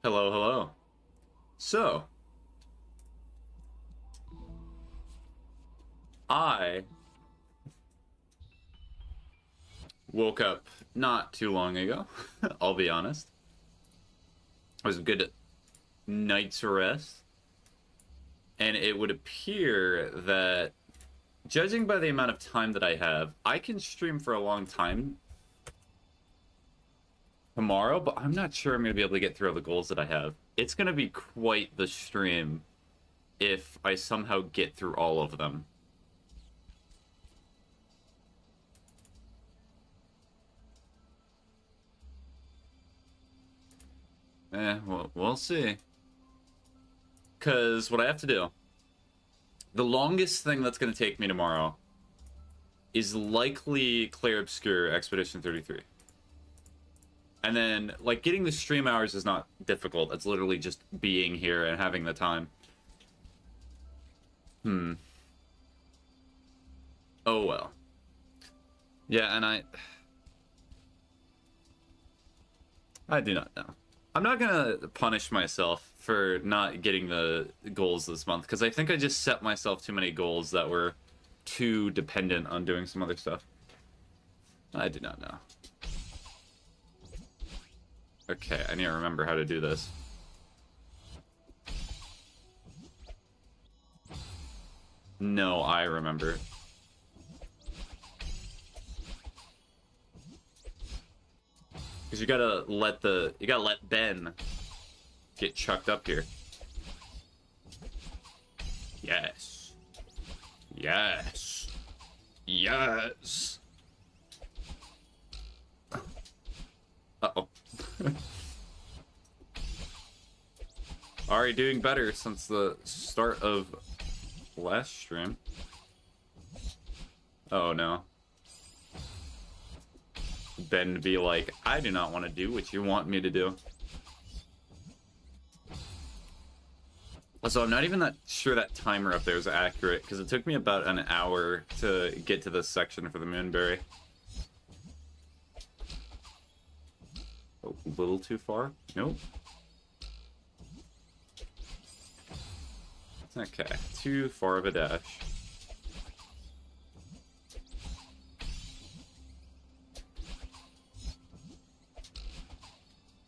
Hello, hello. So, I woke up not too long ago, I'll be honest. It was a good night's rest, and it would appear that, judging by the amount of time that I have, I can stream for a long time tomorrow, but I'm not sure I'm going to be able to get through all the goals that I have. It's going to be quite the stream if I somehow get through all of them. Well, we'll see. Because what I have to do, the longest thing that's going to take me tomorrow is likely Clair Obscure Expedition 33. And then, like, getting the stream hours is not difficult. It's literally just being here and having the time. Oh, well. Yeah, and I do not know. I'm not gonna punish myself for not getting the goals this month, because I think I just set myself too many goals that were too dependent on doing some other stuff. I do not know. Okay, I need to remember how to do this. No, I remember. Because you gotta let Ben get chucked up here. Yes. Yes. Yes. Uh-oh. Already doing better since the start of last stream. Oh no. Ben to be like, I do not want to do what you want me to do. Also, I'm not even that sure that timer up there is accurate, because it took me about an hour to get to this section for the Moonberry. Oh, a little too far? Nope. Okay, too far of a dash.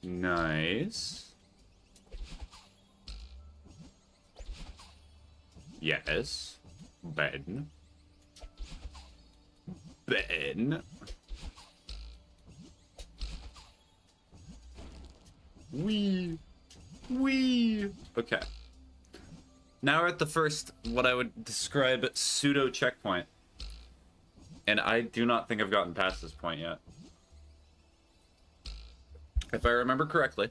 Nice. Yes. Ben. Ben. Wee. Wee. Okay. Now we're at the first, what I would describe pseudo checkpoint. And I do not think I've gotten past this point yet. If I remember correctly,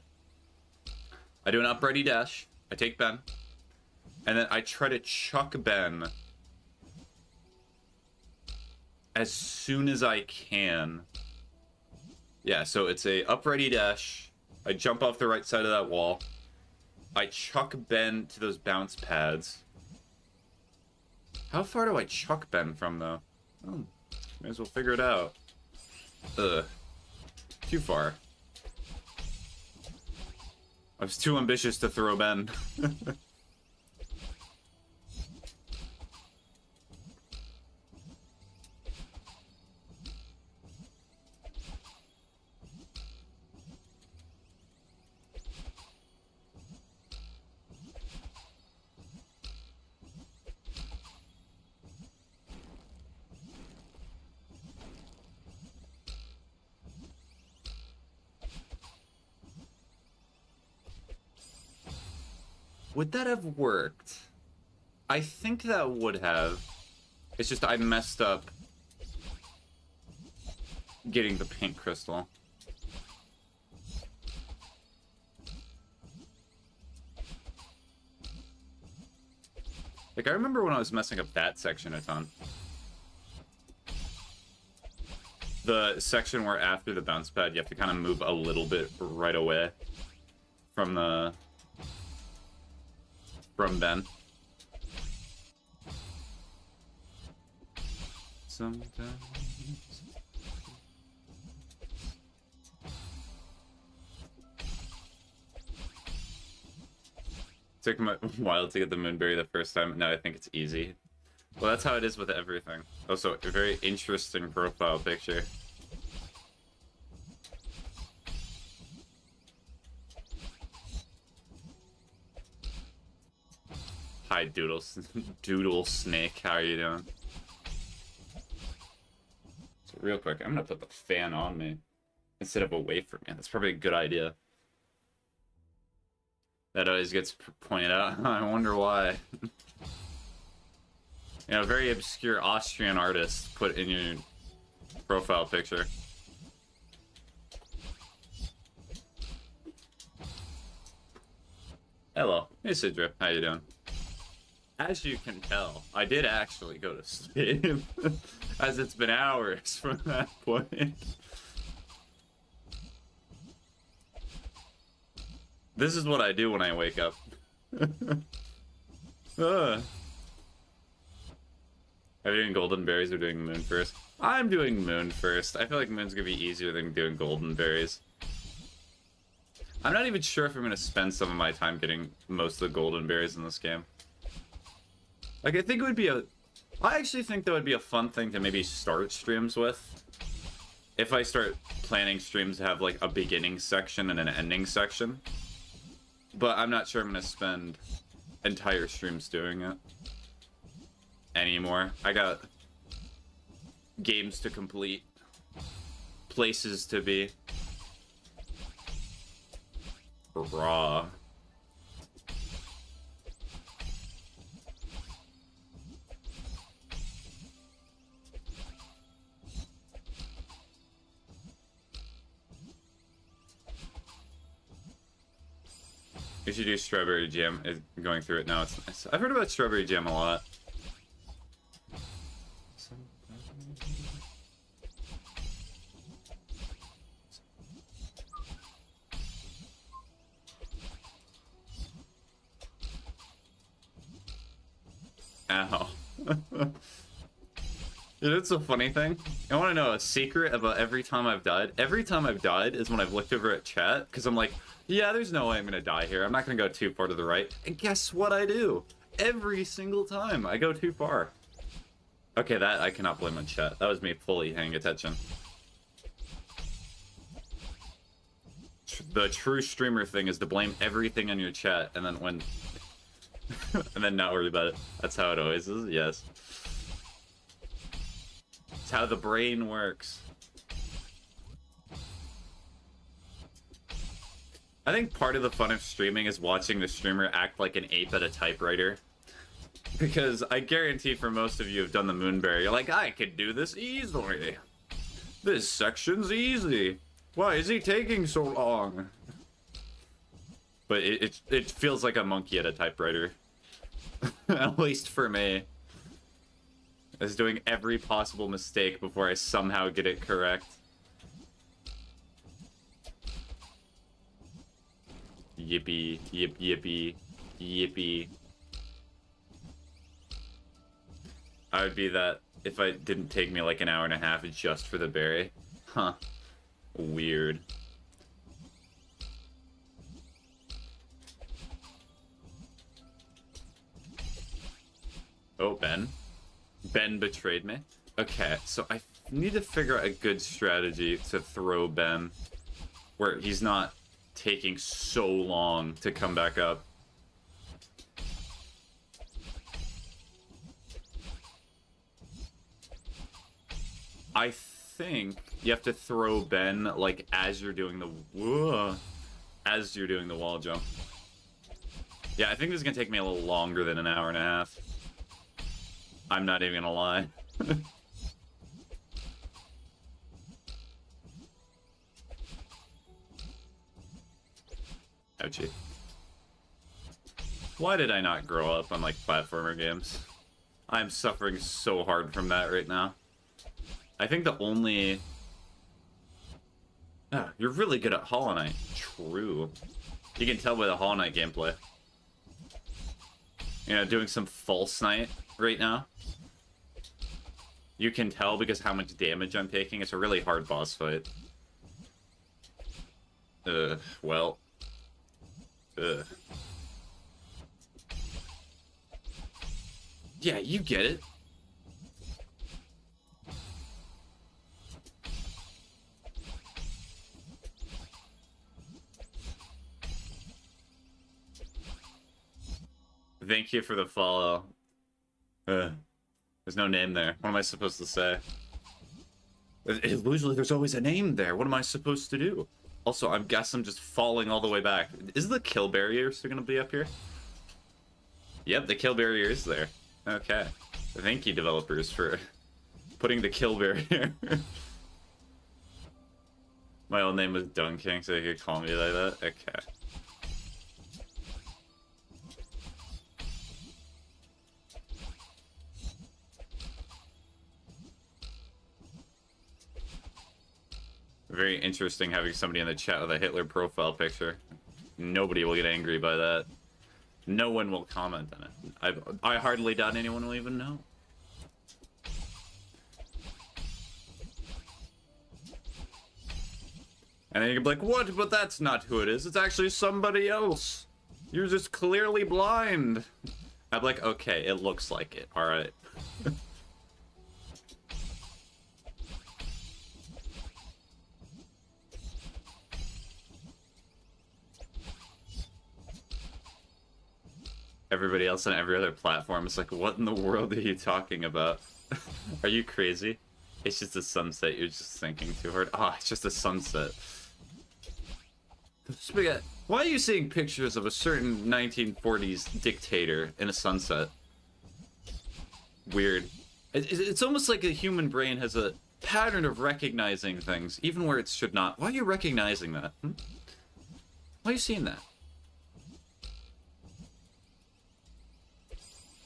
I do an up ready dash, I take Ben, and then I try to chuck Ben as soon as I can. Yeah, so it's a up ready dash, I jump off the right side of that wall, I chuck Ben to those bounce pads. How far do I chuck Ben from, though? Oh, may as well figure it out. Ugh. Too far. I was too ambitious to throw Ben. Would that have worked? I think that would have. It's just I messed up getting the pink crystal. Like, I remember when I was messing up that section a ton. The section where after the bounce pad, you have to kind of move a little bit right away from Ben. Sometimes. Took me a while to get the moonberry the first time. Now I think it's easy. Well, that's how it is with everything. Also, a very interesting profile picture. Hi, Doodle Snake. How are you doing? So real quick, I'm gonna put the fan on me instead of away from me. That's probably a good idea. That always gets pointed out. I wonder why. You know, a very obscure Austrian artist put in your profile picture. Hello. Hey, Sidra. How you doing? As you can tell, I did actually go to sleep, as it's been hours from that point. This is what I do when I wake up. Are you doing golden berries or doing moon first? I'm doing moon first. I feel like moon's gonna be easier than doing golden berries. I'm not even sure if I'm gonna spend some of my time getting most of the golden berries in this game. Like, I think it would be I actually think that would be a fun thing to maybe start streams with. If I start planning streams to have, like, a beginning section and an ending section. But I'm not sure I'm gonna spend entire streams doing it anymore. I got games to complete, places to be. Raw. You should do strawberry jam. Is going through it now. It's nice. I've heard about strawberry jam a lot. Ow. Dude, it's a funny thing. I want to know a secret about every time I've died. Every time I've died is when I've looked over at chat, because I'm like, yeah, there's no way I'm gonna die here. I'm not gonna go too far to the right. And guess what I do? Every single time I go too far. Okay, that I cannot blame on chat. That was me fully paying attention. The true streamer thing is to blame everything on your chat, and then when... and then not worry about it. That's how it always is, yes. It's how the brain works. I think part of the fun of streaming is watching the streamer act like an ape at a typewriter. Because I guarantee for most of you who've done the Moonberry, you're like, I could do this easily. This section's easy. Why is he taking so long? But it feels like a monkey at a typewriter. At least for me. Is doing every possible mistake before I somehow get it correct. Yippee, yip, yippee, yippee. I would be that if it didn't take me like an hour and a half just for the berry. Huh. Weird. Oh, Ben. Ben betrayed me. Okay, so I need to figure out a good strategy to throw Ben where he's not taking so long to come back up. I think you have to throw Ben like as you're doing the wall jump. Yeah, I think this is gonna take me a little longer than an hour and a half. I'm not even gonna lie. Ouchie. Why did I not grow up on, like, platformer games? I'm suffering so hard from that right now. I think the only... Ah, you're really good at Hollow Knight. True. You can tell by the Hollow Knight gameplay. You know, doing some False Knight right now. You can tell because how much damage I'm taking. It's a really hard boss fight. Well... Yeah, you get it. Thank you for the follow. There's no name there. What am I supposed to say? Usually there's always a name there. What am I supposed to do? Also, I guess I'm just falling all the way back. Is the kill barrier still gonna be up here? Yep, the kill barrier is there. Okay. Thank you, developers, for putting the kill barrier. My old name was Dunking, so you could call me like that? Okay. Very interesting having somebody in the chat with a Hitler profile picture. Nobody will get angry by that. No one will comment on it. I hardly doubt anyone will even know. And then you can be like, what? But that's not who it is. It's actually somebody else. You're just clearly blind. I'm like, okay, it looks like it. Alright. Everybody else on every other platform is like, what in the world are you talking about? Are you crazy? It's just a sunset, you're just thinking too hard. Ah, oh, it's just a sunset. Spaghetti, why are you seeing pictures of a certain 1940s dictator in a sunset? Weird. It's almost like a human brain has a pattern of recognizing things, even where it should not. Why are you recognizing that? Why are you seeing that?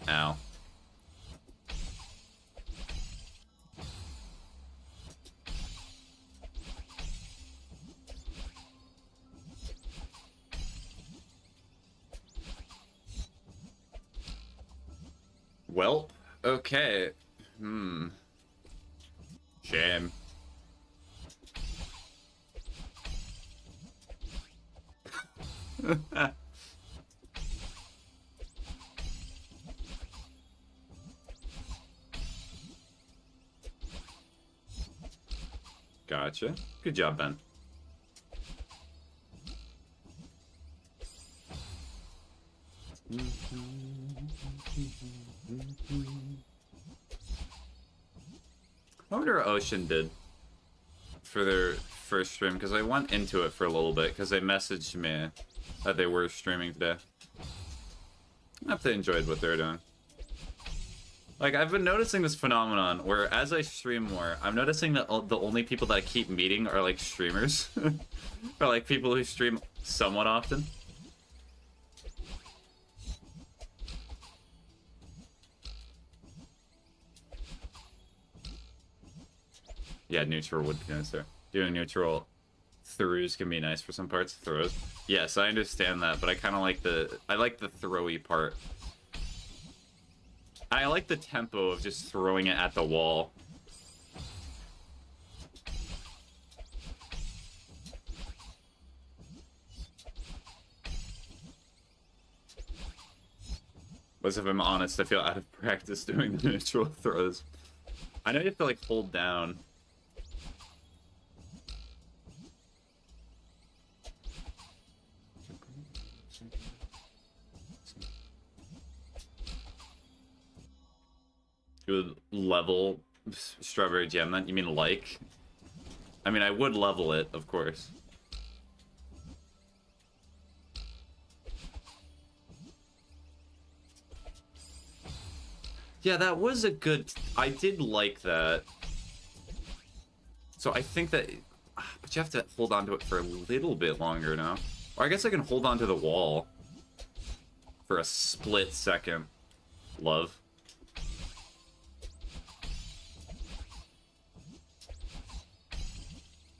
Ow. Well, okay. Shame. Gotcha. Good job, Ben. I wonder what Ocean did for their first stream, because I went into it for a little bit, because they messaged me that they were streaming today. I hope they enjoyed what they're doing. Like, I've been noticing this phenomenon where as I stream more, I'm noticing that the only people that I keep meeting are, like, streamers. Or, like, people who stream somewhat often. Yeah, neutral would be nice there. Doing neutral throws can be nice for some parts. Throws. Yes, I understand that, but I kind of like I like the throwy part. I like the tempo of just throwing it at the wall. But if I'm honest, I feel out of practice doing the neutral throws. I know you have to, like, hold down. You would level Strawberry Jam then? You mean like? I mean, I would level it, of course. Yeah, that was a good... I did like that. So I think that... But you have to hold on to it for a little bit longer now. Or I guess I can hold on to the wall for a split second. Love.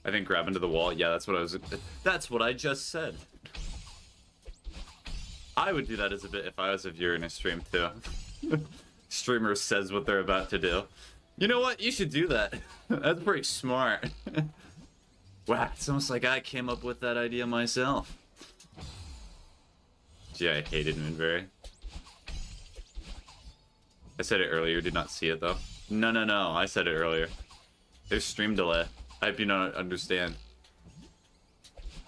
I think grab into the wall. Yeah, that's what I was... That's what I just said. I would do that as a bit if I was a viewer in a stream, too. Streamer says what they're about to do. You know what? You should do that. That's pretty smart. Wow, it's almost like I came up with that idea myself. Gee, I hated Moonberry. I said it earlier, did not see it though. No, no, no, I said it earlier. There's stream delay. I hope you don't understand.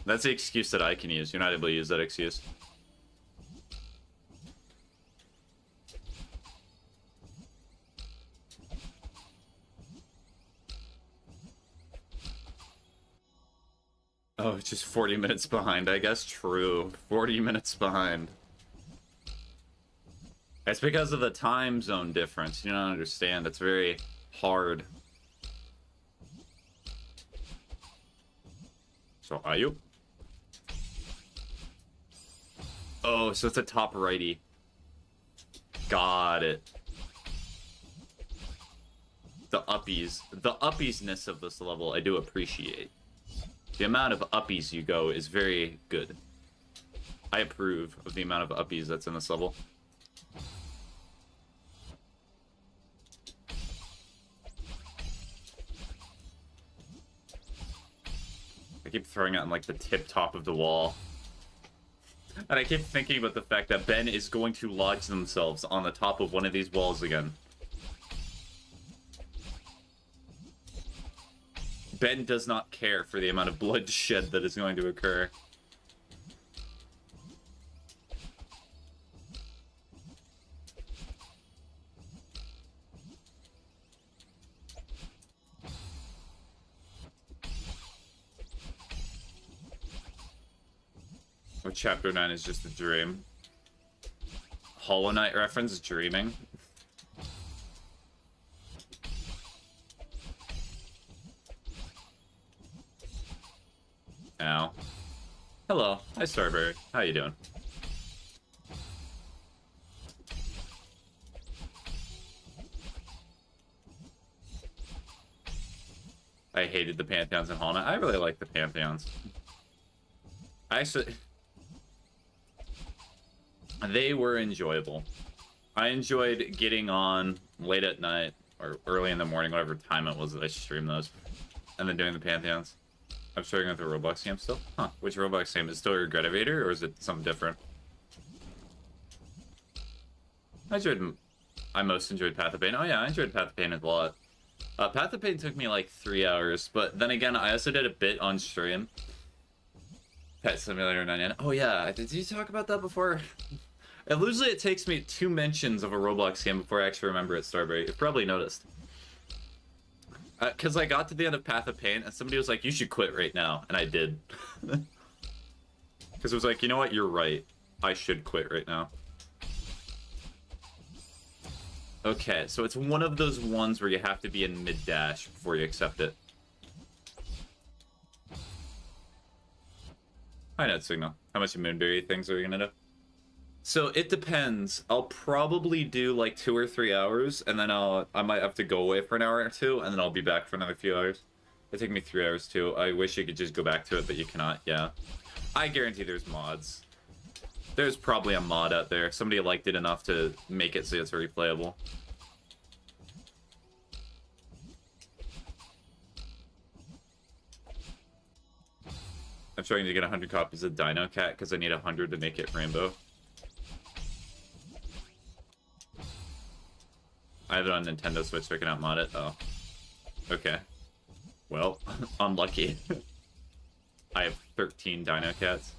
That's the excuse that I can use. You're not able to use that excuse. Oh, it's just 40 minutes behind, I guess. True. 40 minutes behind. It's because of the time zone difference. You don't understand. It's very hard. So, are you? Oh, so it's a top righty. Got it. The uppies. The uppies-ness of this level, I do appreciate. The amount of uppies you go is very good. I approve of the amount of uppies that's in this level. I keep throwing it on like the tip top of the wall. And I keep thinking about the fact that Ben is going to lodge themselves on the top of one of these walls again. Ben does not care for the amount of bloodshed that is going to occur. Oh, Chapter 9 is just a dream. Hollow Knight reference, dreaming. Ow. Hello. Hi, Starberry. How you doing? I hated the Pantheons in Hollow Knight. I really like the Pantheons. Actually, they were enjoyable. I enjoyed getting on late at night or early in the morning, whatever time it was that I streamed those, and then doing the Pantheons. I'm starting with the Roblox game still? Huh. Which Roblox game? Is it still Regretivator, or is it something different? I most enjoyed Path of Pain. Oh yeah, I enjoyed Path of Pain a lot. Path of Pain took me like 3 hours, but then again, I also did a bit on stream. Pet Simulator 99. Oh yeah, did you talk about that before? Usually it takes me 2 mentions of a Roblox game before I actually remember it, Starberry. You've probably noticed. Because I got to the end of Path of Pain, and somebody was like, you should quit right now. And I did. Because it was like, you know what, you're right. I should quit right now. Okay, so it's one of those ones where you have to be in mid-dash before you accept it. Hi, Net Signal. How much Moonberry things are you gonna do? So it depends. I'll probably do like 2 or 3 hours, and then I might have to go away for an hour or two, and then I'll be back for another few hours. It'll take me 3 hours too. I wish you could just go back to it, but you cannot. Yeah, I guarantee there's mods. There's probably a mod out there. Somebody liked it enough to make it so it's replayable. I'm trying to get 100 copies of Dino Cat because I need 100 to make it rainbow. I have it on Nintendo Switch, so I cannot mod it. Oh. Okay. Well, unlucky. I have 13 Dino Cats.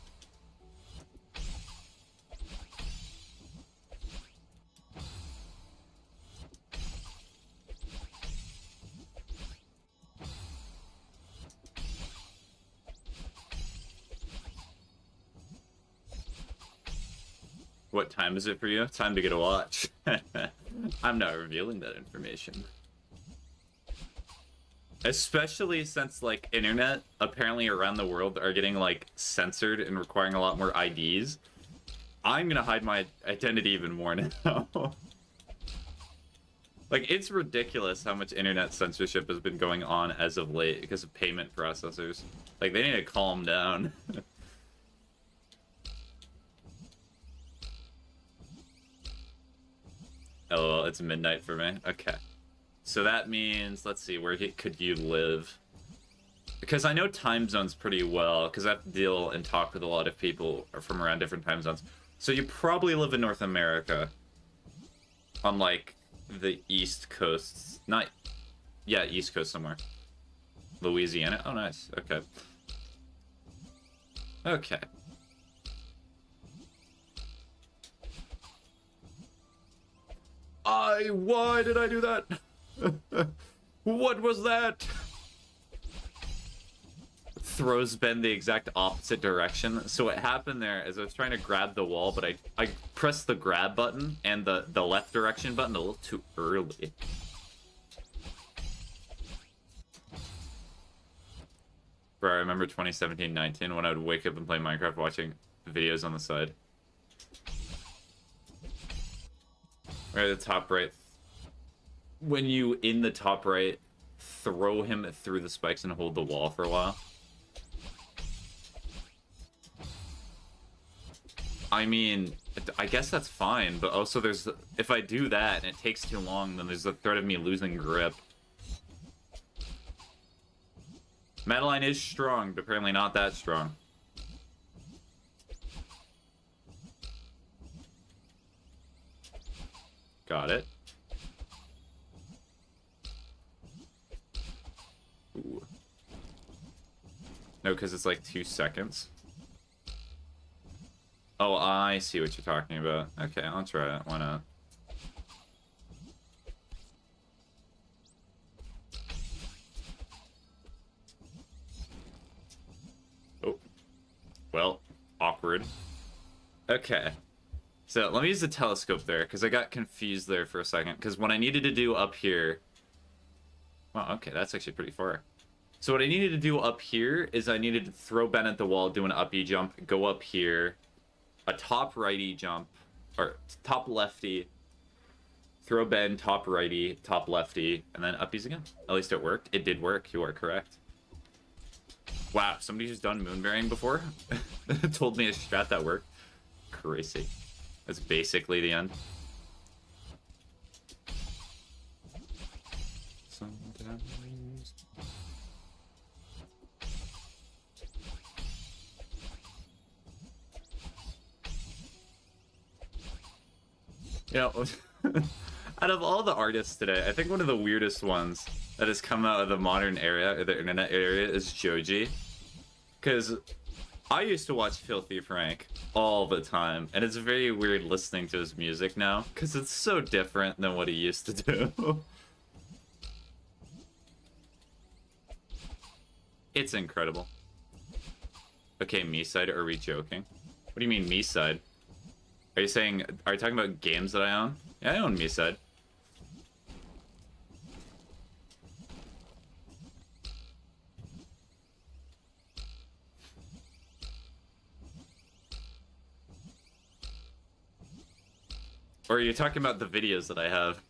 What time is it for you? Time to get a watch. I'm not revealing that information. Especially since, like, internet, apparently around the world, are getting, like, censored and requiring a lot more IDs. I'm gonna hide my identity even more now. Like, it's ridiculous how much internet censorship has been going on as of late because of payment processors. Like, they need to calm down. LOL, it's midnight for me. Okay. So that means, let's see, where could you live? Because I know time zones pretty well, because I have to deal and talk with a lot of people from around different time zones. So you probably live in North America. On, like, the East Coast. Not... Yeah, East Coast somewhere. Louisiana? Oh, nice. Okay. Okay. Why did I do that? What was that? Throws Ben the exact opposite direction. So what happened there is I was trying to grab the wall, but I pressed the grab button and the left direction button a little too early. Bro, I remember 2017-19 when I would wake up and play Minecraft watching videos on the side. Right at the top right. When you, in the top right, throw him through the spikes and hold the wall for a while. I mean, I guess that's fine, but also there's... If I do that and it takes too long, then there's the threat of me losing grip. Madeline is strong, but apparently not that strong. Got it. Ooh. No, because it's like 2 seconds. Oh, I see what you're talking about. Okay, I'll try it. Why not? Oh. Well, awkward. Okay. So let me use the telescope there, because I got confused there for a second. Because what I needed to do up here... Wow, okay, that's actually pretty far. So what I needed to do up here is I needed to throw Ben at the wall, do an up E jump, go up here, a top righty jump, or top lefty, throw Ben, top righty, top lefty, and then uppies again. At least it worked. It did work. You are correct. Wow, somebody who's done moonbearing before told me a strat that worked. Crazy. That's basically the end. Sometimes. You know, out of all the artists today, I think one of the weirdest ones that has come out of the modern era, or the internet area, is Joji. Because I used to watch Filthy Frank all the time, and it's very weird listening to his music now, because it's so different than what he used to do. It's incredible. Okay, me side, are we joking? What do you mean me side? Are you saying, are you talking about games that I own? Yeah, I own me side. Or are you talking about the videos that I have?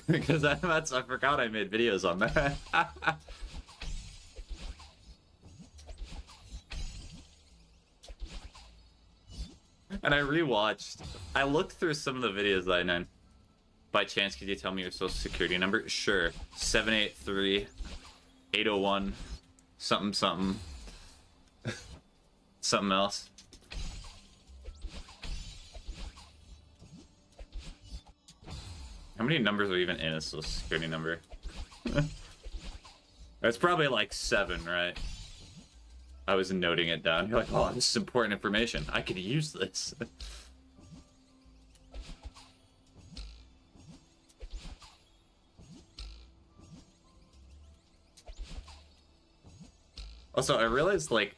Because I forgot I made videos on that. And I rewatched. I looked through some of the videos that I know. By chance, could you tell me your social security number? Sure. 783 801 something something. Something else. How many numbers are even in a social security number? It's probably like 7, right? I was noting it down. You're like, oh, this is important information. I could use this. Also, I realized, like,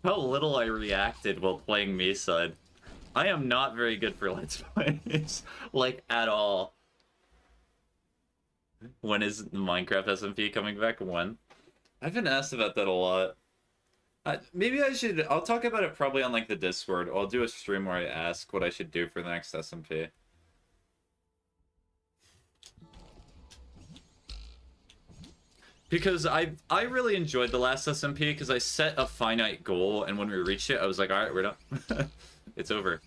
how little I reacted while playing me side. I am not very good for Let's Plays, like, at all. When is Minecraft SMP coming back? When? I've been asked about that a lot. Maybe I should... I'll talk about it probably on, like, the Discord. I'll do a stream where I ask what I should do for the next SMP. Because I really enjoyed the last SMP, because I set a finite goal, and when we reached it, I was like, alright, we're done. It's over.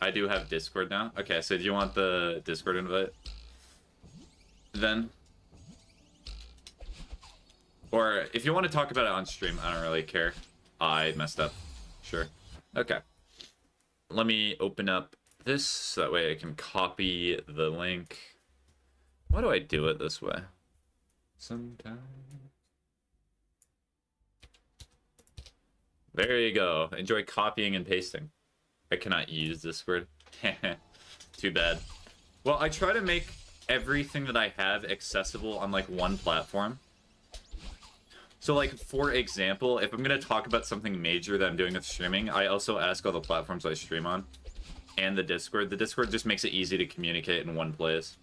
I do have Discord now. Okay, so do you want the Discord invite? Then? Or if you want to talk about it on stream, I don't really care. I messed up. Sure. Okay. Let me open up this so that way I can copy the link. Why do I do it this way? Sometimes. There you go. Enjoy copying and pasting. I cannot use this word. Too bad. Well, I try to make everything that I have accessible on like one platform. So like, for example, if I'm going to talk about something major that I'm doing with streaming, I also ask all the platforms I stream on. And the Discord. The Discord just makes it easy to communicate in one place.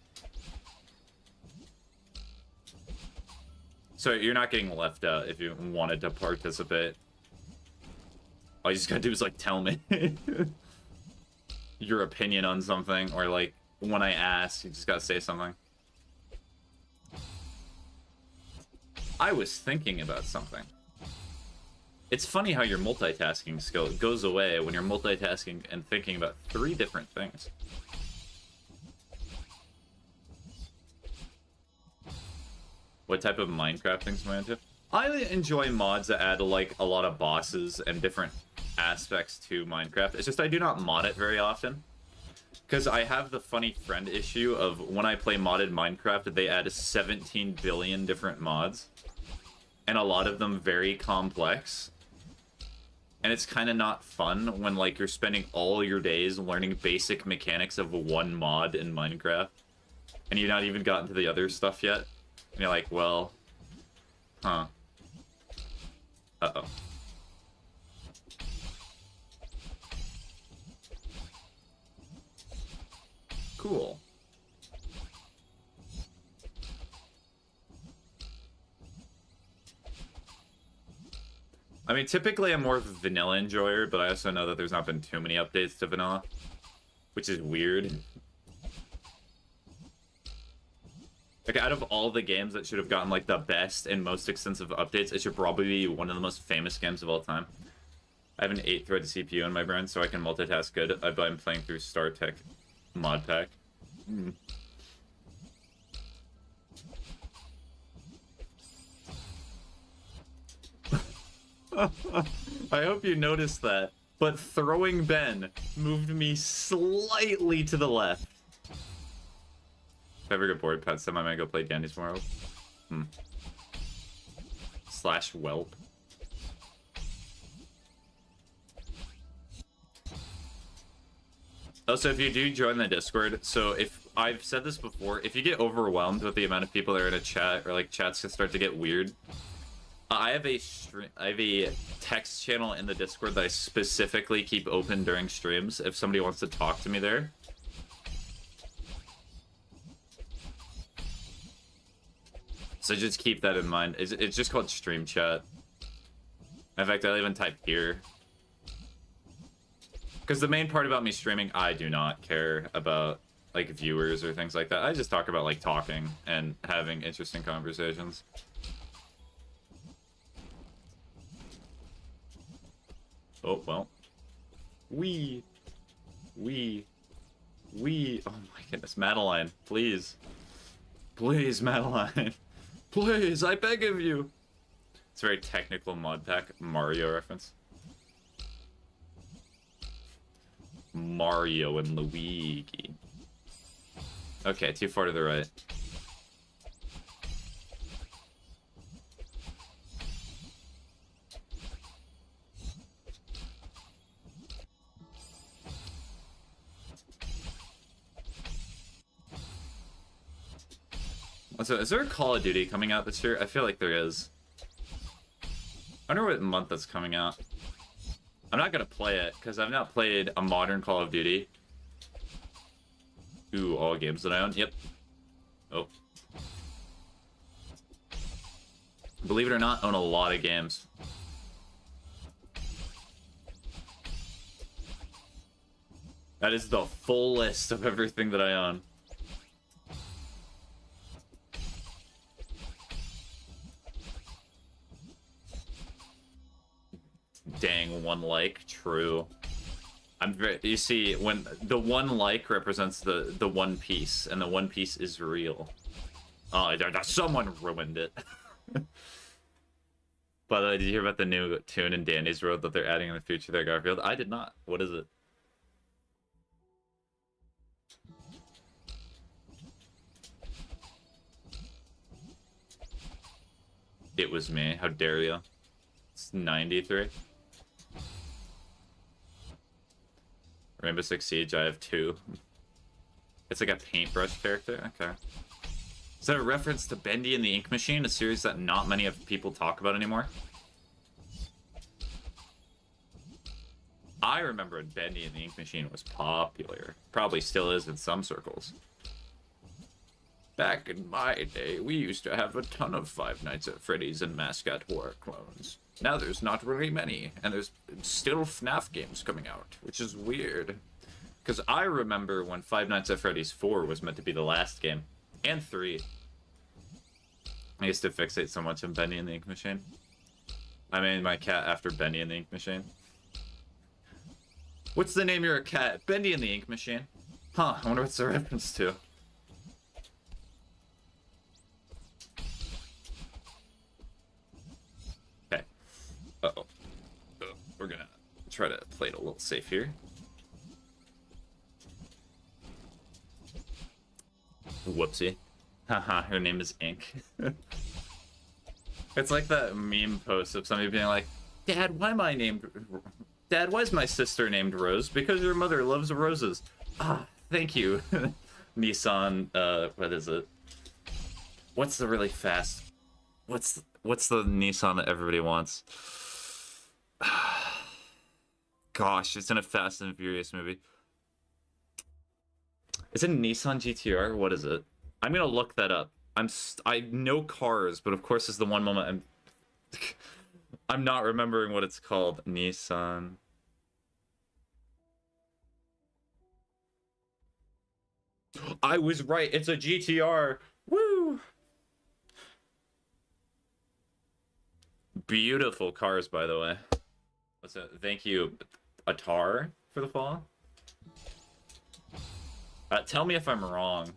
So you're not getting left out if you wanted to participate. All you just gotta do is like tell me your opinion on something, or like when I ask, you just gotta say something. I was thinking about something. It's funny how your multitasking skill goes away when you're multitasking and thinking about 3 different things. What type of Minecraft things am I into? I enjoy mods that add like a lot of bosses and different aspects to Minecraft. It's just I do not mod it very often. Because I have the funny friend issue of when I play modded Minecraft, they add 17 billion different mods. And a lot of them very complex. And it's kind of not fun when like you're spending all your days learning basic mechanics of one mod in Minecraft. And you've not even gotten to the other stuff yet. And you're like, well, huh. Uh-oh. Cool. I mean, typically I'm more of a vanilla enjoyer, but I also know that there's not been too many updates to vanilla, which is weird. Like, out of all the games that should have gotten, like, the best and most extensive updates, it should probably be one of the most famous games of all time. I have an 8-thread CPU in my brain, so I can multitask good, but I'm playing through StarTech mod pack. I hope you noticed that, but throwing Ben moved me slightly to the left. If I ever get bored, Pat said I might go play Dandy's World. Slash Whelp. Also, if you do join the Discord, so if I've said this before, if you get overwhelmed with the amount of people that are in a chat, or like chats can start to get weird, I have a text channel in the Discord that I specifically keep open during streams if somebody wants to talk to me there. So just keep that in mind. It's just called stream chat. In fact, I'll even type here. Because the main part about me streaming, I do not care about like viewers or things like that. I just talk about like talking and having interesting conversations. Oh, well. Oh my goodness, Madeline, please. Please, Madeline. Please, I beg of you. It's a very technical mod pack. Mario reference. Mario and Luigi. Okay, too far to the right. So, is there a Call of Duty coming out this year? I feel like there is. I wonder what month that's coming out. I'm not gonna play it, because I've not played a modern Call of Duty. Ooh, all games that I own? Yep. Oh. Believe it or not, own a lot of games. That is the full list of everything that I own. Dang, 1 like, true. You see, when the 1 like represents the One Piece, and the One Piece is real. Oh, someone ruined it. By the way, did you hear about the new tune in Dandy's Road that they're adding in the future there, Garfield? I did not. What is it? It was me. How dare you? It's 93. Rainbow Six Siege, I have 2. It's like a paintbrush character? Okay. Is that a reference to Bendy and the Ink Machine, a series that not many of people talk about anymore? I remember when Bendy and the Ink Machine was popular. Probably still is in some circles. Back in my day, we used to have a ton of Five Nights at Freddy's and Mascot Horror clones. Now there's not really many, and there's still FNAF games coming out, which is weird. Because I remember when Five Nights at Freddy's 4 was meant to be the last game. And 3. I used to fixate so much on Bendy and the Ink Machine. I named my cat after Bendy and the Ink Machine. What's the name of your cat? Bendy and the Ink Machine. Huh, I wonder what's the reference to. Okay. Uh-oh. We're gonna try to play it a little safe here. Whoopsie. Haha, her name is Ink. It's like that meme post of somebody being like, Dad, why is my sister named Rose? Because your mother loves roses. Ah, thank you. Nissan, what is it? What's the really fast? What's the Nissan that everybody wants? Gosh, it's in a Fast and Furious movie. Is it a Nissan GTR? What is it? I'm gonna look that up. I know cars, but of course, it's the one moment I'm not remembering what it's called. Nissan. I was right. It's a GTR. Woo! Beautiful cars, by the way. What's that? Thank you, Atar, for the follow. Tell me if I'm wrong.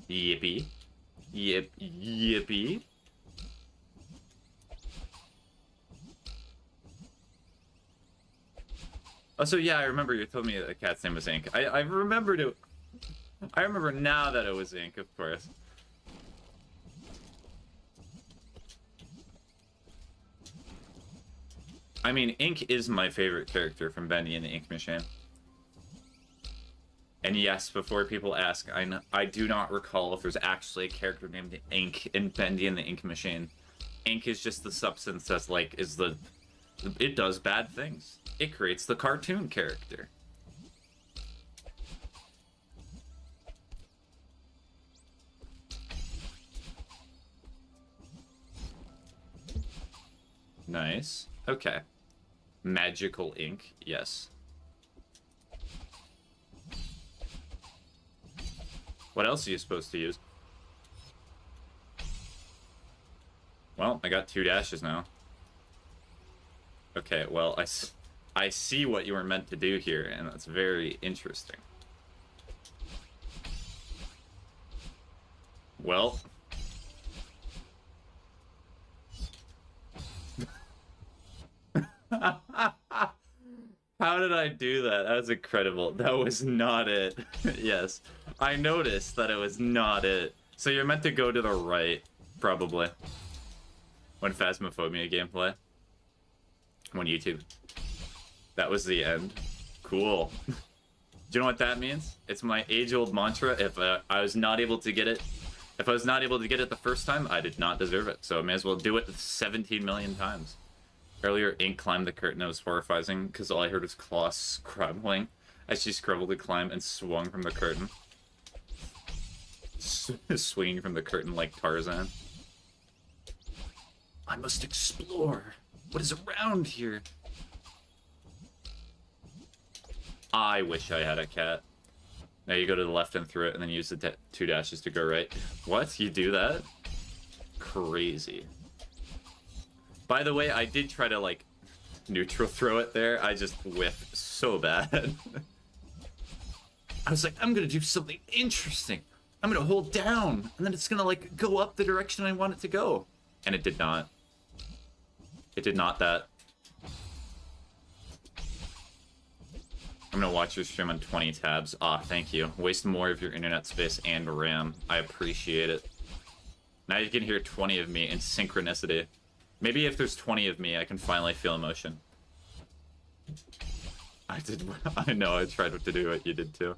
Yippee. Yippee. Oh, so yeah, I remember you told me the cat's name was Ink. I remembered it. I remember now that it was Ink, of course. I mean, Ink is my favorite character from Bendy and the Ink Machine. And yes, before people ask, I do not recall if there's actually a character named Ink in Bendy and the Ink Machine. Ink is just the substance that's like, it does bad things. It creates the cartoon character. Nice. Okay. Magical ink, yes. What else are you supposed to use? Well, I got 2 dashes now. Okay, well, I see what you were meant to do here, and that's very interesting. Well... How did I do that? That was incredible. That was not it. Yes. I noticed that it was not it. So you're meant to go to the right, probably. When Phasmophobia gameplay. On YouTube. That was the end. Cool. Do you know what that means? It's my age-old mantra. If I was not able to get it, if I was not able to get it the first time, I did not deserve it. So I may as well do it 17 million times. Earlier, Ink climbed the curtain. It was horrifying because all I heard was claws scrabbling as she scrabbled to climb and swung from the curtain. Swinging from the curtain like Tarzan. I must explore. What is around here? I wish I had a cat. Now you go to the left and through it, and then use the 2 dashes to go right. What? You do that? Crazy. By the way, I did try to, like... neutral throw it there. I just whiff so bad. I was like, I'm gonna do something interesting. I'm gonna hold down, and then it's gonna like go up the direction I want it to go. And it did not. It did not that. I'm gonna watch your stream on 20 tabs. Ah, thank you. Waste more of your internet space and RAM. I appreciate it. Now you can hear 20 of me in synchronicity. Maybe if there's 20 of me, I can finally feel emotion. I did. I know. I tried to do what you did too.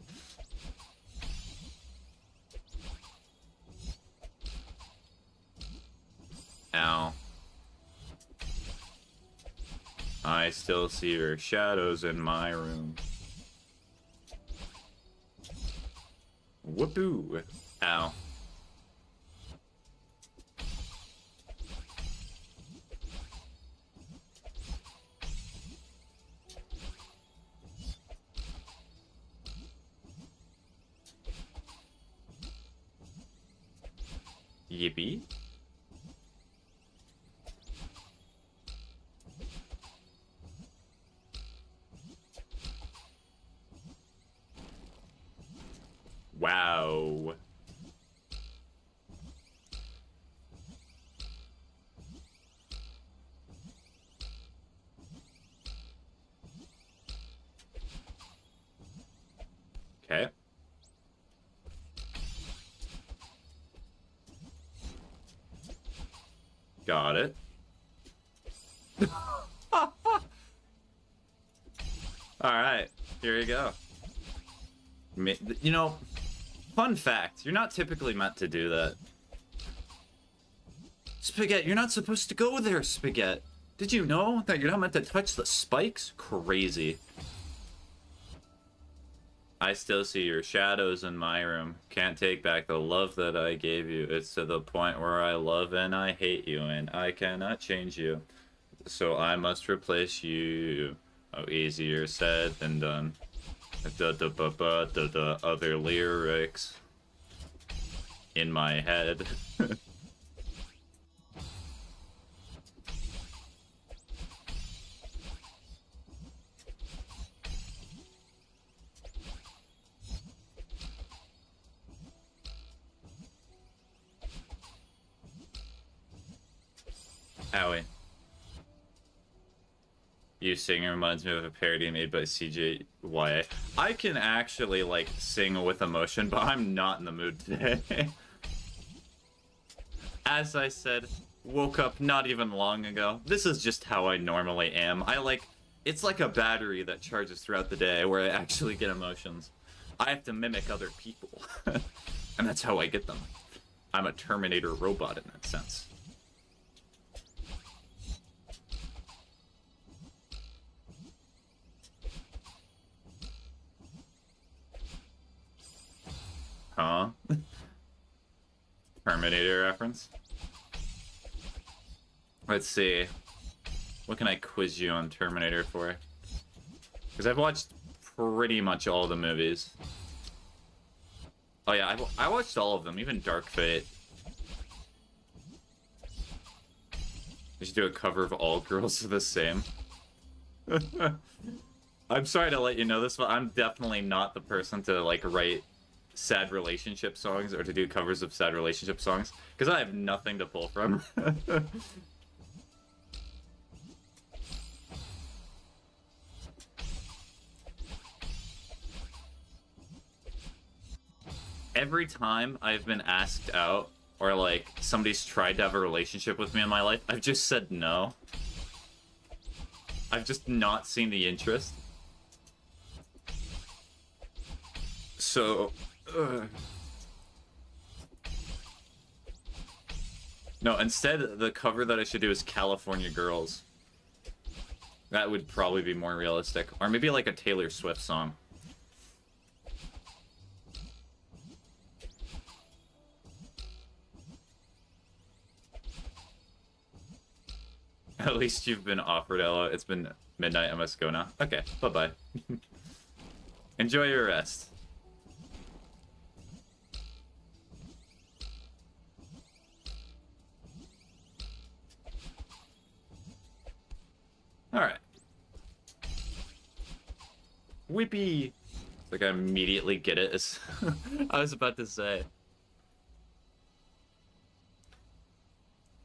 Ow. I still see your shadows in my room. Whoopoo. Ow. Yippee. Wow. Okay. Got it. Alright, here you go. You know, fun fact, you're not typically meant to do that. Spaghetti, you're not supposed to go there, Spaghetti. Did you know that you're not meant to touch the spikes? Crazy. I still see your shadows in my room. Can't take back the love that I gave you. It's to the point where I love and I hate you, and I cannot change you. So I must replace you. Oh, easier said than done. The other lyrics in my head. Owie. You Singer reminds me of a parody made by CJYA. I can actually, like, sing with emotion, but I'm not in the mood today. As I said, woke up not even long ago. This is just how I normally am. It's like a battery that charges throughout the day where I actually get emotions. I have to mimic other people. And that's how I get them. I'm a Terminator robot in that sense. Huh? Terminator reference? Let's see. What can I quiz you on Terminator for? Because I've watched pretty much all the movies. Oh yeah, I watched all of them, even Dark Fate. We should do a cover of All Girls Are the Same. I'm sorry to let you know this, but I'm definitely not the person to, like, write sad relationship songs or to do covers of sad relationship songs, because I have nothing to pull from. Every time I've been asked out or like somebody's tried to have a relationship with me in my life, I've just said no. I've just not seen the interest. So no, instead the cover that I should do is California Girls. That would probably be more realistic. Or maybe like a Taylor Swift song. At least you've been offered, Ella. It's been midnight. I must go now. Okay, bye-bye. Enjoy your rest. Alright. Whippy! It's like I immediately get it. As I was about to say.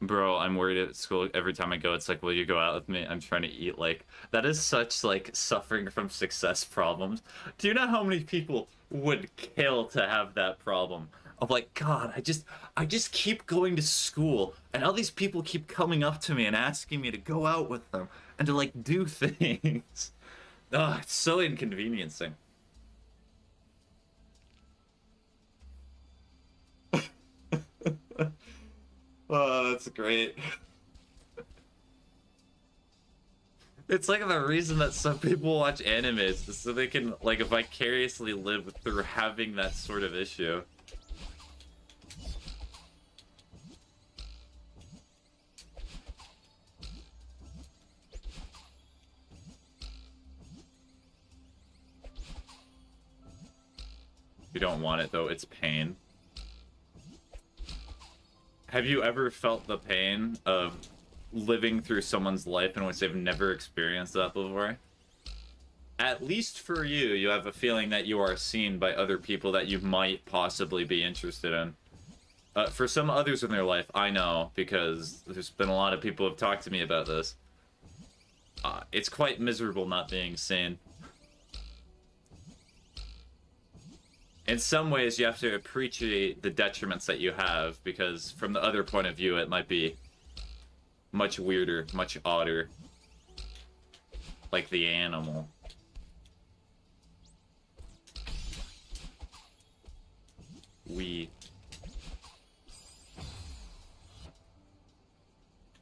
Bro, I'm worried at school every time I go. It's like, will you go out with me? I'm trying to eat. Like, that is such, like, suffering from success problems. Do you know how many people would kill to have that problem? Of like, God, I just keep going to school, and all these people keep coming up to me and asking me to go out with them and to, like, do things. Oh, it's so inconveniencing. Oh, that's great. It's like the reason that some people watch anime is so they can, like, vicariously live through having that sort of issue. You don't want it, though. It's pain. Have you ever felt the pain of living through someone's life in which they've never experienced that before? At least for you, you have a feeling that you are seen by other people that you might possibly be interested in. For some others in their life, I know, because there's been a lot of people who have talked to me about this. It's quite miserable not being seen. In some ways, you have to appreciate the detriments that you have, because from the other point of view, it might be much weirder, much odder. Like the animal.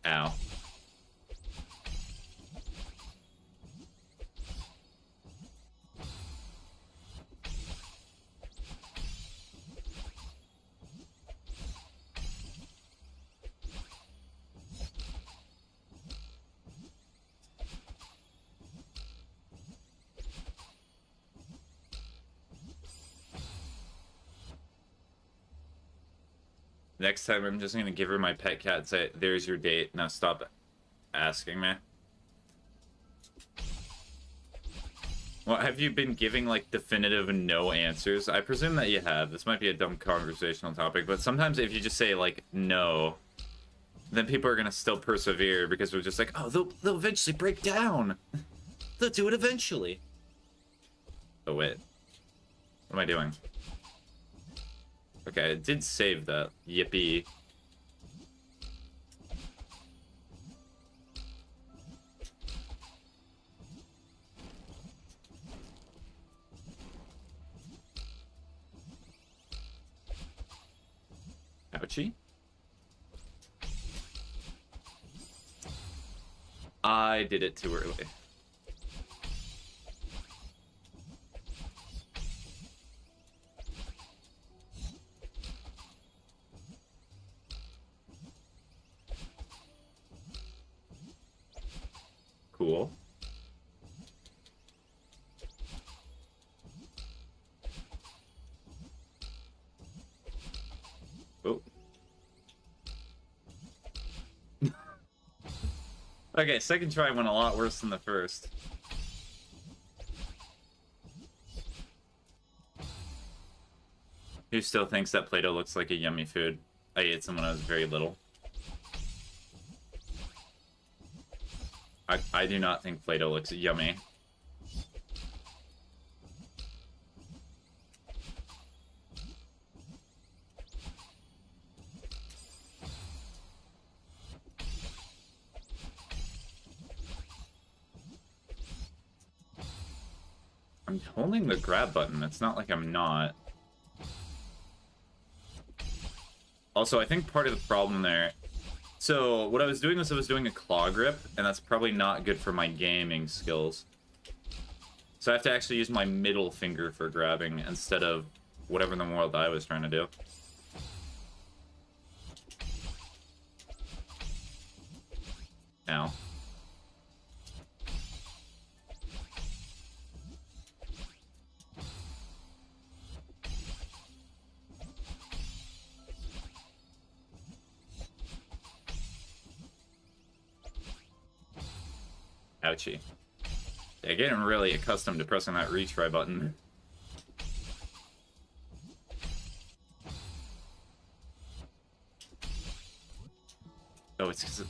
Ow. Next time, I'm just gonna give her my pet cat and say, there's your date. Now stop asking me. Well, have you been giving, like, definitive no answers? I presume that you have. This might be a dumb conversational topic, but sometimes if you just say, like, no, then people are gonna still persevere because they're just like, oh, they'll eventually break down. They'll do it eventually. Oh, wait. What am I doing? Okay, it did save that. Yippee. Ouchie. I did it too early. Cool. Oh. Okay, second try went a lot worse than the first. Who still thinks that Play-Doh looks like a yummy food? I ate some when I was very little. I do not think Play-Doh looks yummy. I'm holding the grab button. It's not like I'm not. Also, I think part of the problem there... So, what I was doing was I was doing a claw grip, and that's probably not good for my gaming skills. So I have to actually use my middle finger for grabbing instead of whatever in the world I was trying to do. Ow. Ouchie. Yeah, getting really accustomed to pressing that retry button. Oh, it's because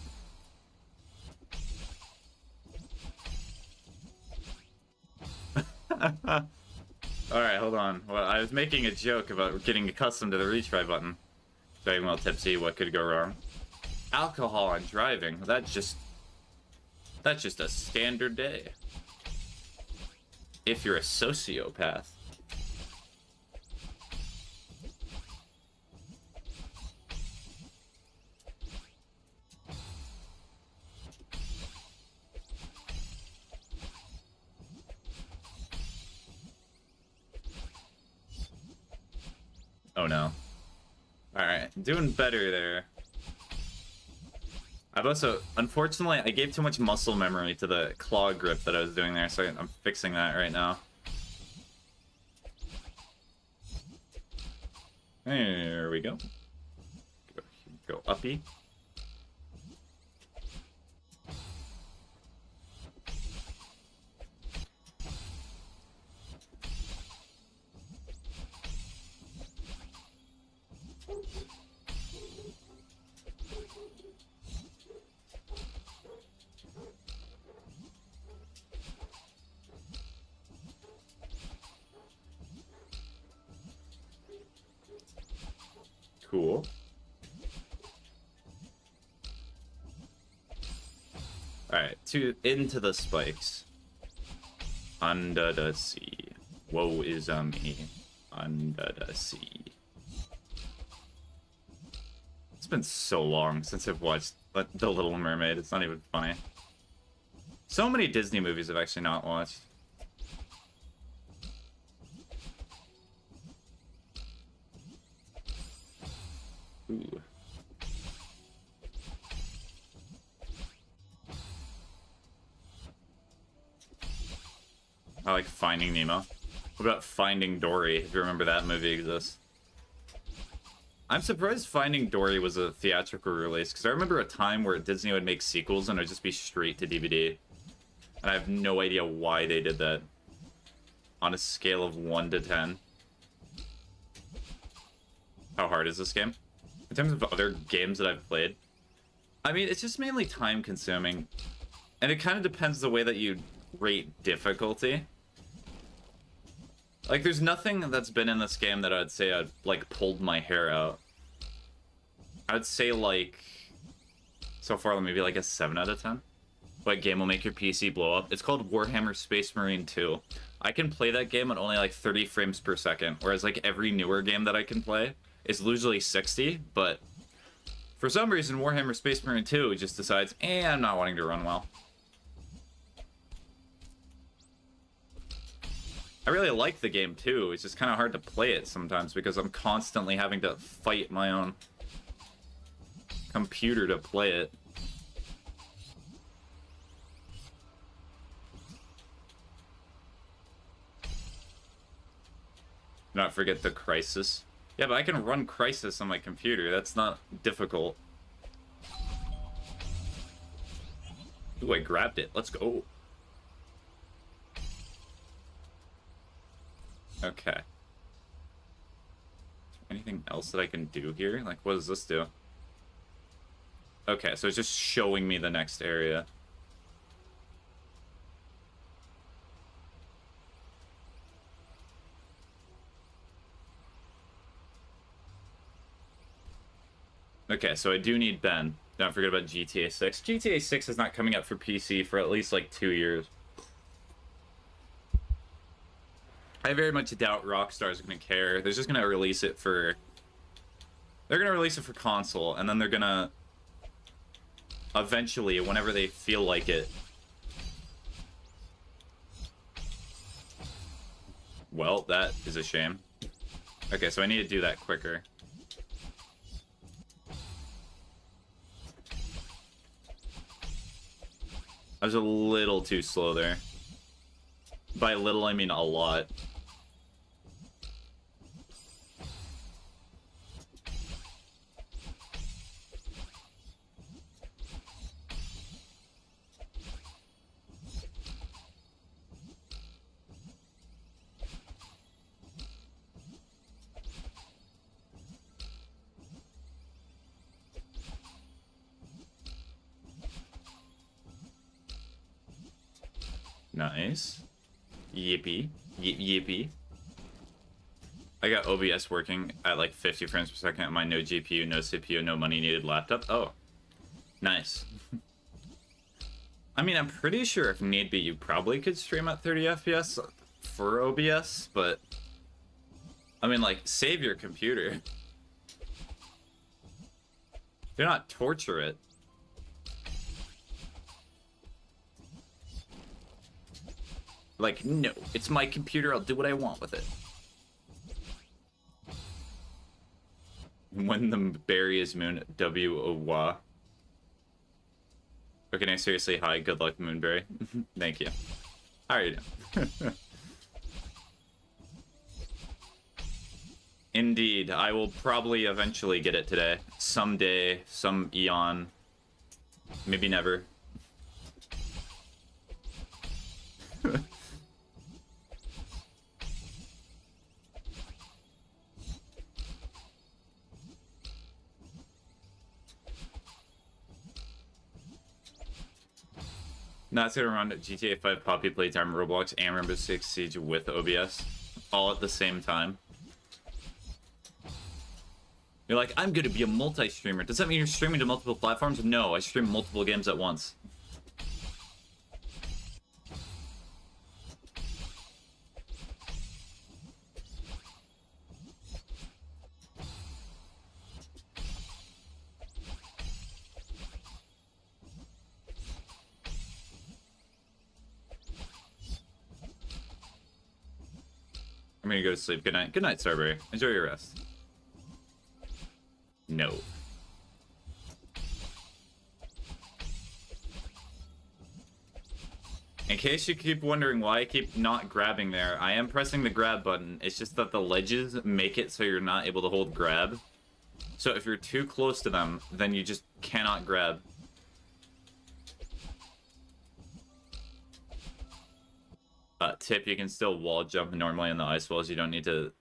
Alright, hold on. Well, I was making a joke about getting accustomed to the retry button. Driving while tipsy, what could go wrong? Alcohol and driving, that's just a standard day. If you're a sociopath. Oh no. Alright, doing better there. I've also, unfortunately, I gave too much muscle memory to the claw grip that I was doing there, so I'm fixing that right now. There we go. Go uppy. Cool. Alright, into the spikes. Under the sea. Woe is me. Under the sea. It's been so long since I've watched The Little Mermaid, it's not even funny. So many Disney movies I've actually not watched. Ooh. I like Finding Nemo. What about Finding Dory, if you remember that movie exists? I'm surprised Finding Dory was a theatrical release, because I remember a time where Disney would make sequels and it would just be straight to DVD. And I have no idea why they did that. On a scale of 1 to 10. How hard is this game? In terms of other games that I've played, I mean, it's just mainly time consuming. And it kind of depends the way that you rate difficulty. Like, there's nothing that's been in this game that I'd say I'd, like, pulled my hair out. I'd say, like, so far, maybe like a 7 out of 10. What game will make your PC blow up? It's called Warhammer Space Marine 2. I can play that game at only, like, 30 frames per second, whereas, like, every newer game that I can play is usually 60, but for some reason, Warhammer Space Marine 2 just decides, I'm not wanting to run well. I really like the game, too. It's just kind of hard to play it sometimes because I'm constantly having to fight my own computer to play it. Not forget the Crisis. Yeah, but I can run Crisis on my computer. That's not difficult. Ooh, I grabbed it. Let's go. Okay. Anything else that I can do here? Like, what does this do? Okay, so it's just showing me the next area. Okay, so I do need Ben. Don't forget about GTA 6. GTA 6 is not coming up for PC for at least, like, 2 years. I very much doubt Rockstar's gonna care. They're just gonna release it for... They're gonna release it for console, and then they're gonna... Eventually, whenever they feel like it... Well, that is a shame. Okay, so I need to do that quicker. I was a little too slow there. By little, I mean a lot. Nice. Yippee. Yippee. I got OBS working at like 50 frames per second on my no GPU, no CPU, no money needed laptop. Oh. Nice. I mean, I'm pretty sure if need be, you probably could stream at 30 FPS for OBS, but... I mean, like, save your computer. Do not torture it. Like, no, it's my computer, I'll do what I want with it. When the berry is moon, W-O-W-A. Okay, no, seriously, hi, good luck, Moonberry. Thank you. How are you doing? Indeed, I will probably eventually get it today. Someday, some eon. Maybe never. Not sitting around GTA 5 Poppy Playtime, Roblox, and Rainbow Six Siege with OBS. All at the same time. You're like, I'm gonna be a multi-streamer. Does that mean you're streaming to multiple platforms? No, I stream multiple games at once. I'm gonna go to sleep. Good night. Good night, Starberry. Enjoy your rest. No. In case you keep wondering why I keep not grabbing there, I am pressing the grab button. It's just that the ledges make it so you're not able to hold grab. So if you're too close to them, then you just cannot grab. Tip, you can still wall jump normally in the ice walls. You don't need to...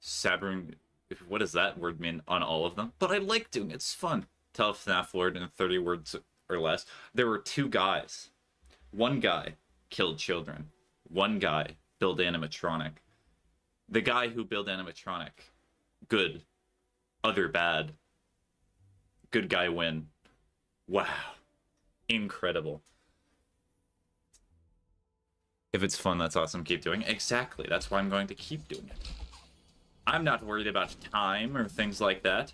Sabring... What does that word mean on all of them? But I like doing it. It's fun. Tell a FNAF word in 30 words or less. There were two guys. One guy killed children. One guy built animatronic. The guy who built animatronic. Good. Other bad. Good guy win. Wow. Incredible. If it's fun, that's awesome. Keep doing it. Exactly. That's why I'm going to keep doing it. I'm not worried about time or things like that.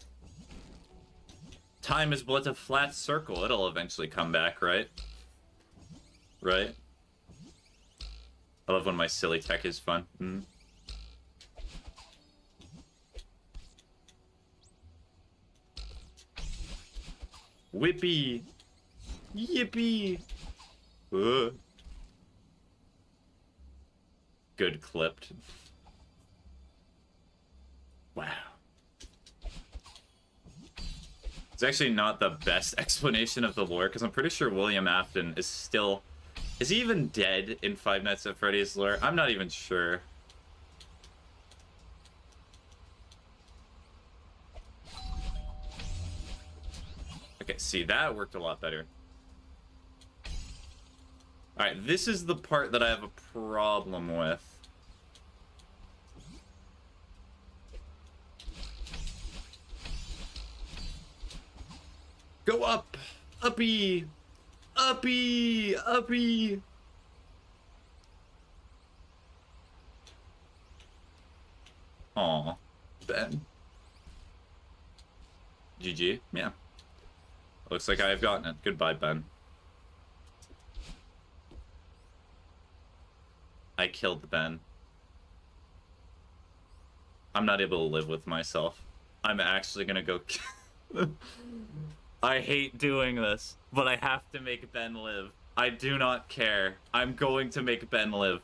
Time is but a flat circle. It'll eventually come back, right? Right? I love when my silly tech is fun. Mm. Whippy! Yippee! Good clipped. Wow. It's actually not the best explanation of the lore, because I'm pretty sure William Afton is still... Is he even dead in Five Nights at Freddy's lore? I'm not even sure. Okay, see, that worked a lot better. Alright, this is the part that I have a problem with. Go up! Uppy! Uppy! Uppy! Aw, Ben. GG, yeah. Looks like I have gotten it. Goodbye, Ben. I killed Ben. I'm not able to live with myself. I'm actually gonna go... I hate doing this, but I have to make Ben live. I do not care. I'm going to make Ben live.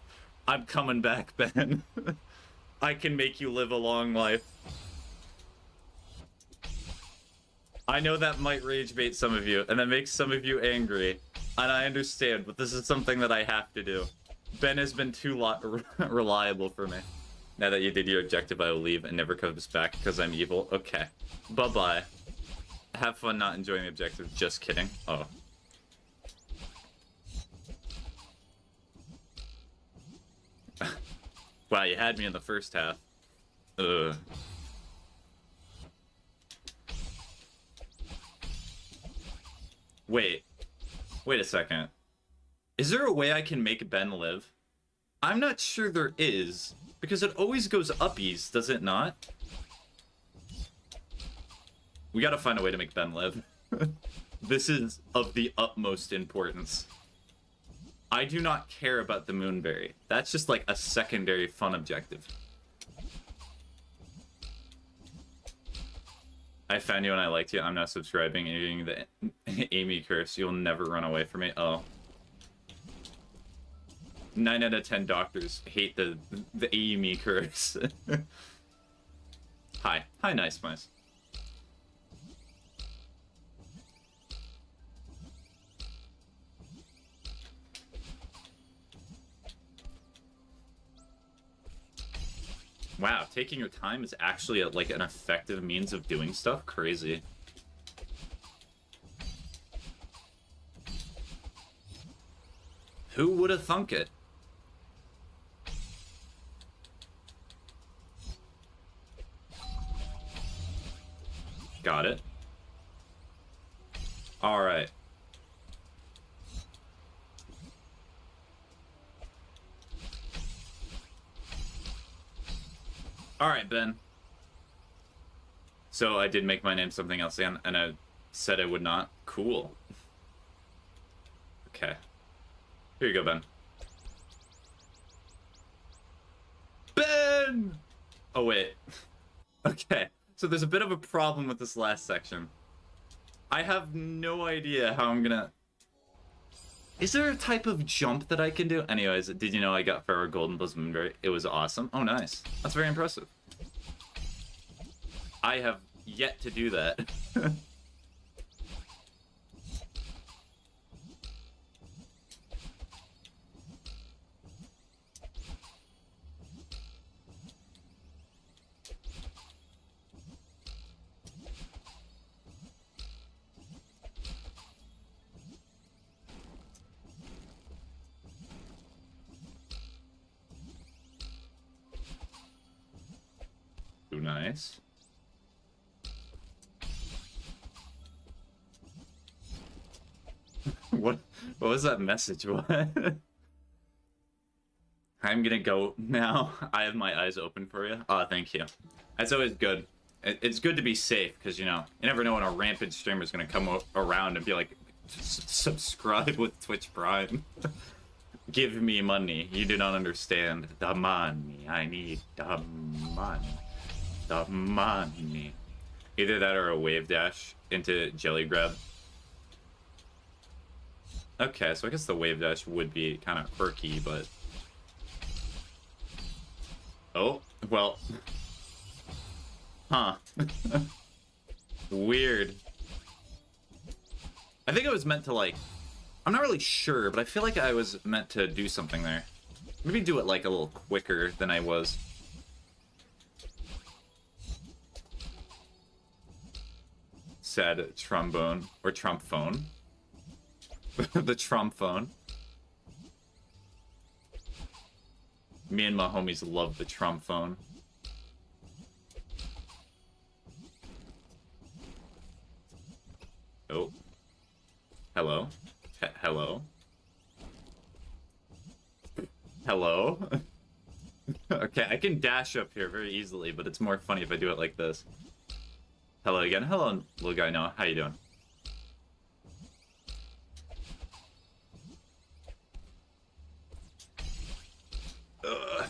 I'm coming back, Ben. I can make you live a long life. I know that might rage bait some of you, and that makes some of you angry. And I understand, but this is something that I have to do. Ben has been too reliable for me. Now that you did your objective, I will leave and never comes back because I'm evil. Okay. Bye-bye. Have fun not enjoying the objective. Just kidding. Oh. Wow, you had me in the first half. Ugh. Wait a second. Is there a way I can make Ben live? I'm not sure there is, because it always goes uppies, does it not? We gotta find a way to make Ben live. This is of the utmost importance. I do not care about the Moonberry. That's just like a secondary fun objective. I found you and I liked you. I'm not subscribing. You're getting the Amy curse. You'll never run away from me. Oh. 9 out of 10 doctors hate the Amy curse. Hi. Hi, Nice Mice. Wow, taking your time is actually like an effective means of doing stuff? Crazy. Who would have thunk it? Got it. Alright. Alright, Ben. So I did make my name something else again, and I said I would not. Cool. Okay. Here you go, Ben. Ben! Oh, wait. Okay. So there's a bit of a problem with this last section. I have no idea how I'm gonna... Is there a type of jump that I can do? Anyways, did you know I got Pharaoh Golden plus Moonberry? It was awesome. Oh, nice. That's very impressive. I have yet to do that. Ooh, nice. What was that message? What? I'm gonna go now. I have my eyes open for you. Oh, thank you. That's always good. It's good to be safe, because, you know, you never know when a rampage streamer is gonna come around and be like, subscribe with Twitch Prime. Give me money. You do not understand. The money. I need the money. The money. Either that or a wave dash into Jelly Grab. Okay, so I guess the wave dash would be kind of quirky, but... Oh, well... Huh. Weird. I think it was meant to, like... I'm not really sure, but I feel like I was meant to do something there. Maybe do it, like, a little quicker than I was. Sad trombone. Or Trump phone. The Trump phone. Me and my homies love the Trump phone. Oh. Hello. Hello. Hello. Okay, I can dash up here very easily, but it's more funny if I do it like this. Hello again. Hello, little guy Noah. How you doing?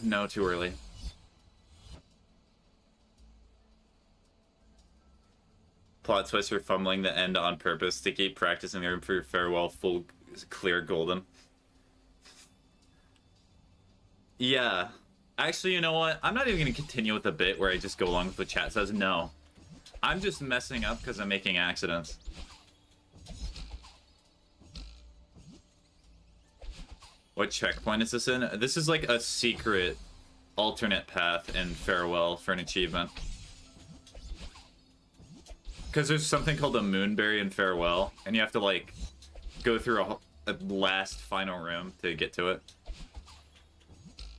No, too early. Plot twist for fumbling the end on purpose to keep practicing there for your farewell full clear golden. Yeah. Actually, you know what? I'm not even going to continue with the bit where I just go along with what chat says. No. I'm just messing up because I'm making accidents. What checkpoint is this in? This is like a secret alternate path in Farewell for an achievement. Because there's something called a Moonberry in Farewell, and you have to, like, go through a last final room to get to it.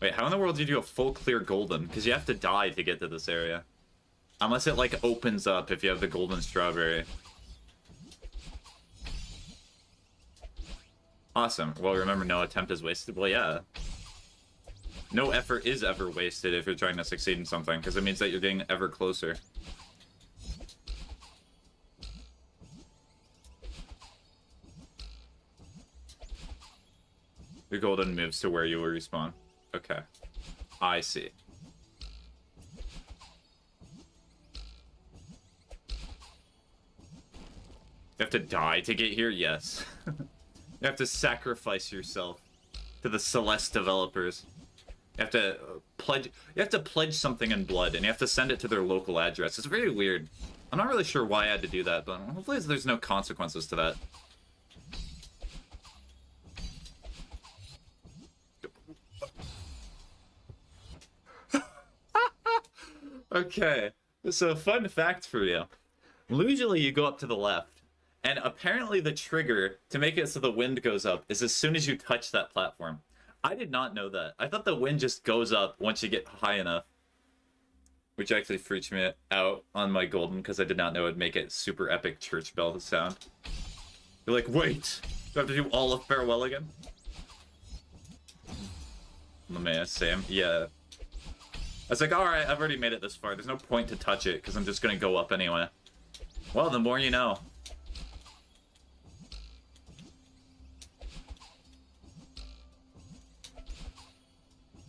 Wait, how in the world did you do a full clear golden? Because you have to die to get to this area. Unless it, like, opens up if you have the golden strawberry. Awesome. Well, remember, no attempt is wasted. Well, yeah. No effort is ever wasted if you're trying to succeed in something, because it means that you're getting ever closer. The golden moves to where you will respawn. Okay. I see. You have to die to get here? Yes. You have to sacrifice yourself to the Celeste developers. You have to pledge something in blood, and you have to send it to their local address. It's very weird. I'm not really sure why I had to do that, but hopefully there's no consequences to that. Okay, so fun fact for you. Usually you go up to the left, and apparently the trigger to make it so the wind goes up is as soon as you touch that platform. I did not know that. I thought the wind just goes up once you get high enough. Which actually freaked me out on my golden, because I did not know it would make it super epic church bell sound. You're like, wait, do I have to do all of Farewell again? Lamea, Sam, yeah. I was like, alright, I've already made it this far. There's no point to touch it, because I'm just going to go up anyway. Well, the more you know.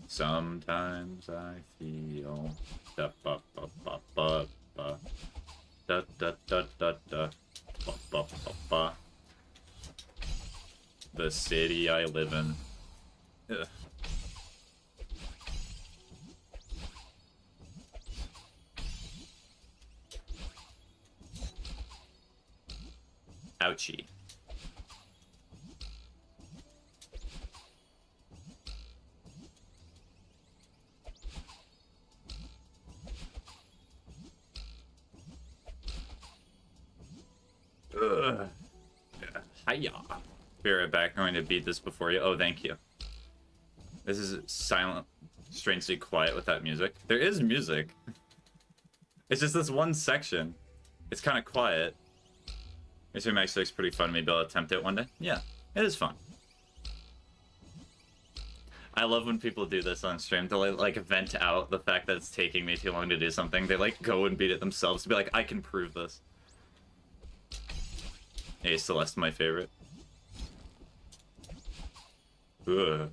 Sometimes I feel da ba ba ba ba ba da da da da da ba ba ba ba. The city I live in. Ugh. Ouchie. Ugh. Hiya. Be right back. I'm going to beat this before you. Oh, thank you. This is silent, strangely quiet with that music. There is music. It's just this one section. It's kind of quiet. Mr. Max looks pretty fun. Maybe I'll attempt it one day. Yeah, it is fun. I love when people do this on stream to like vent out the fact that it's taking me too long to do something. They like go and beat it themselves to be like, I can prove this. Hey, Celeste, my favorite. Ugh.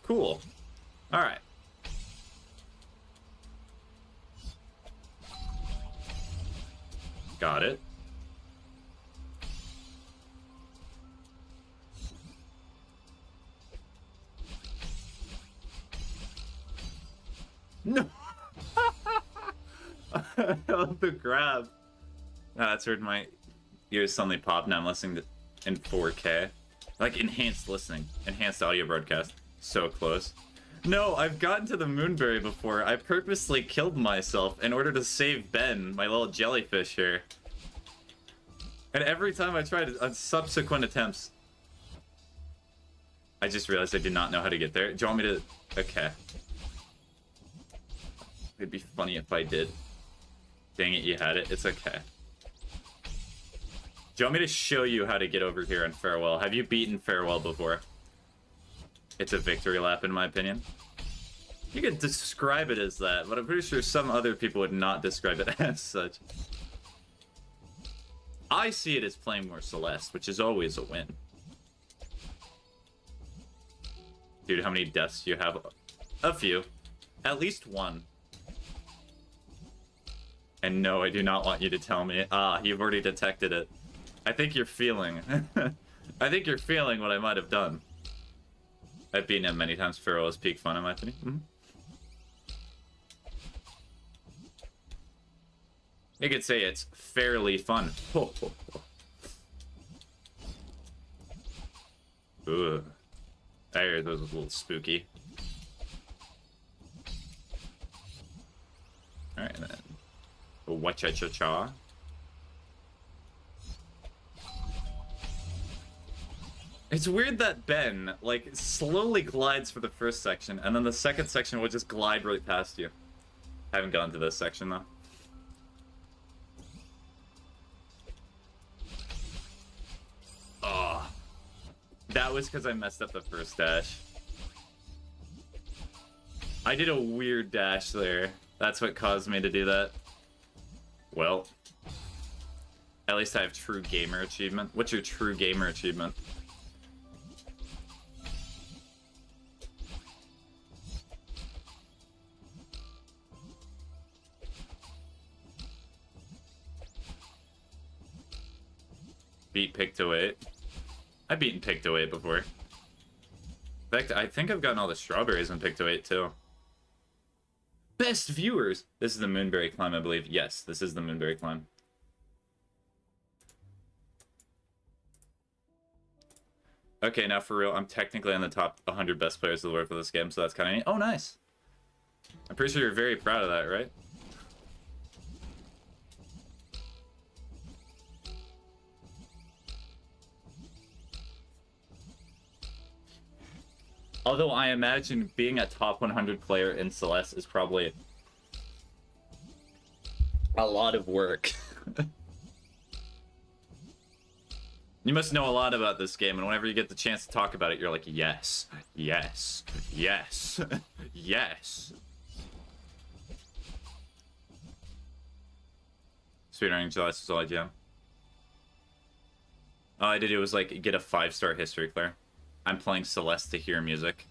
Cool. All right. Got it. No. I love the grab. That's heard my ears suddenly pop. Now I'm listening to in 4K. Like enhanced listening, enhanced audio broadcast. So close. No, I've gotten to the Moonberry before. I purposely killed myself in order to save Ben, my little jellyfish here. And every time I tried on subsequent attempts, I just realized I did not know how to get there. Do you want me to... Okay. It'd be funny if I did. Dang it, you had it. It's okay. Do you want me to show you how to get over here in Farewell? Have you beaten Farewell before? It's a victory lap, in my opinion. You could describe it as that, but I'm pretty sure some other people would not describe it as such. I see it as playing more Celeste, which is always a win. Dude, how many deaths do you have? A few. At least one. And no, I do not want you to tell me. Ah, you've already detected it. I think you're feeling... I think you're feeling what I might have done. I've beaten him many times. Pharaoh is peak fun, in my opinion. Mm-hmm. You could say it's fairly fun. Ugh. I heard those was a little spooky. Alright then. Wacha-cha-cha. It's weird that Ben, like, slowly glides for the first section, and then the second section will just glide right past you. I haven't gotten to this section, though. Oh. That was because I messed up the first dash. I did a weird dash there. That's what caused me to do that. Well. At least I have true gamer achievement. What's your true gamer achievement? Beat Picto8. I've beaten Picto8 before. In fact, I think I've gotten all the strawberries in Picto8 too. Best viewers! This is the Moonberry climb, I believe. Yes, this is the Moonberry climb. Okay, now for real, I'm technically on the top 100 best players of the world for this game, so that's kind of neat. Oh, nice. I'm pretty sure you're very proud of that, right? Although I imagine being a top 100 player in Celeste is probably a lot of work. You must know a lot about this game, and whenever you get the chance to talk about it, you're like, yes, yes, yes, yes. Speedrunning Celeste is all I do. All I did do was, like, get a 5-star history clear. I'm playing Celeste to hear music.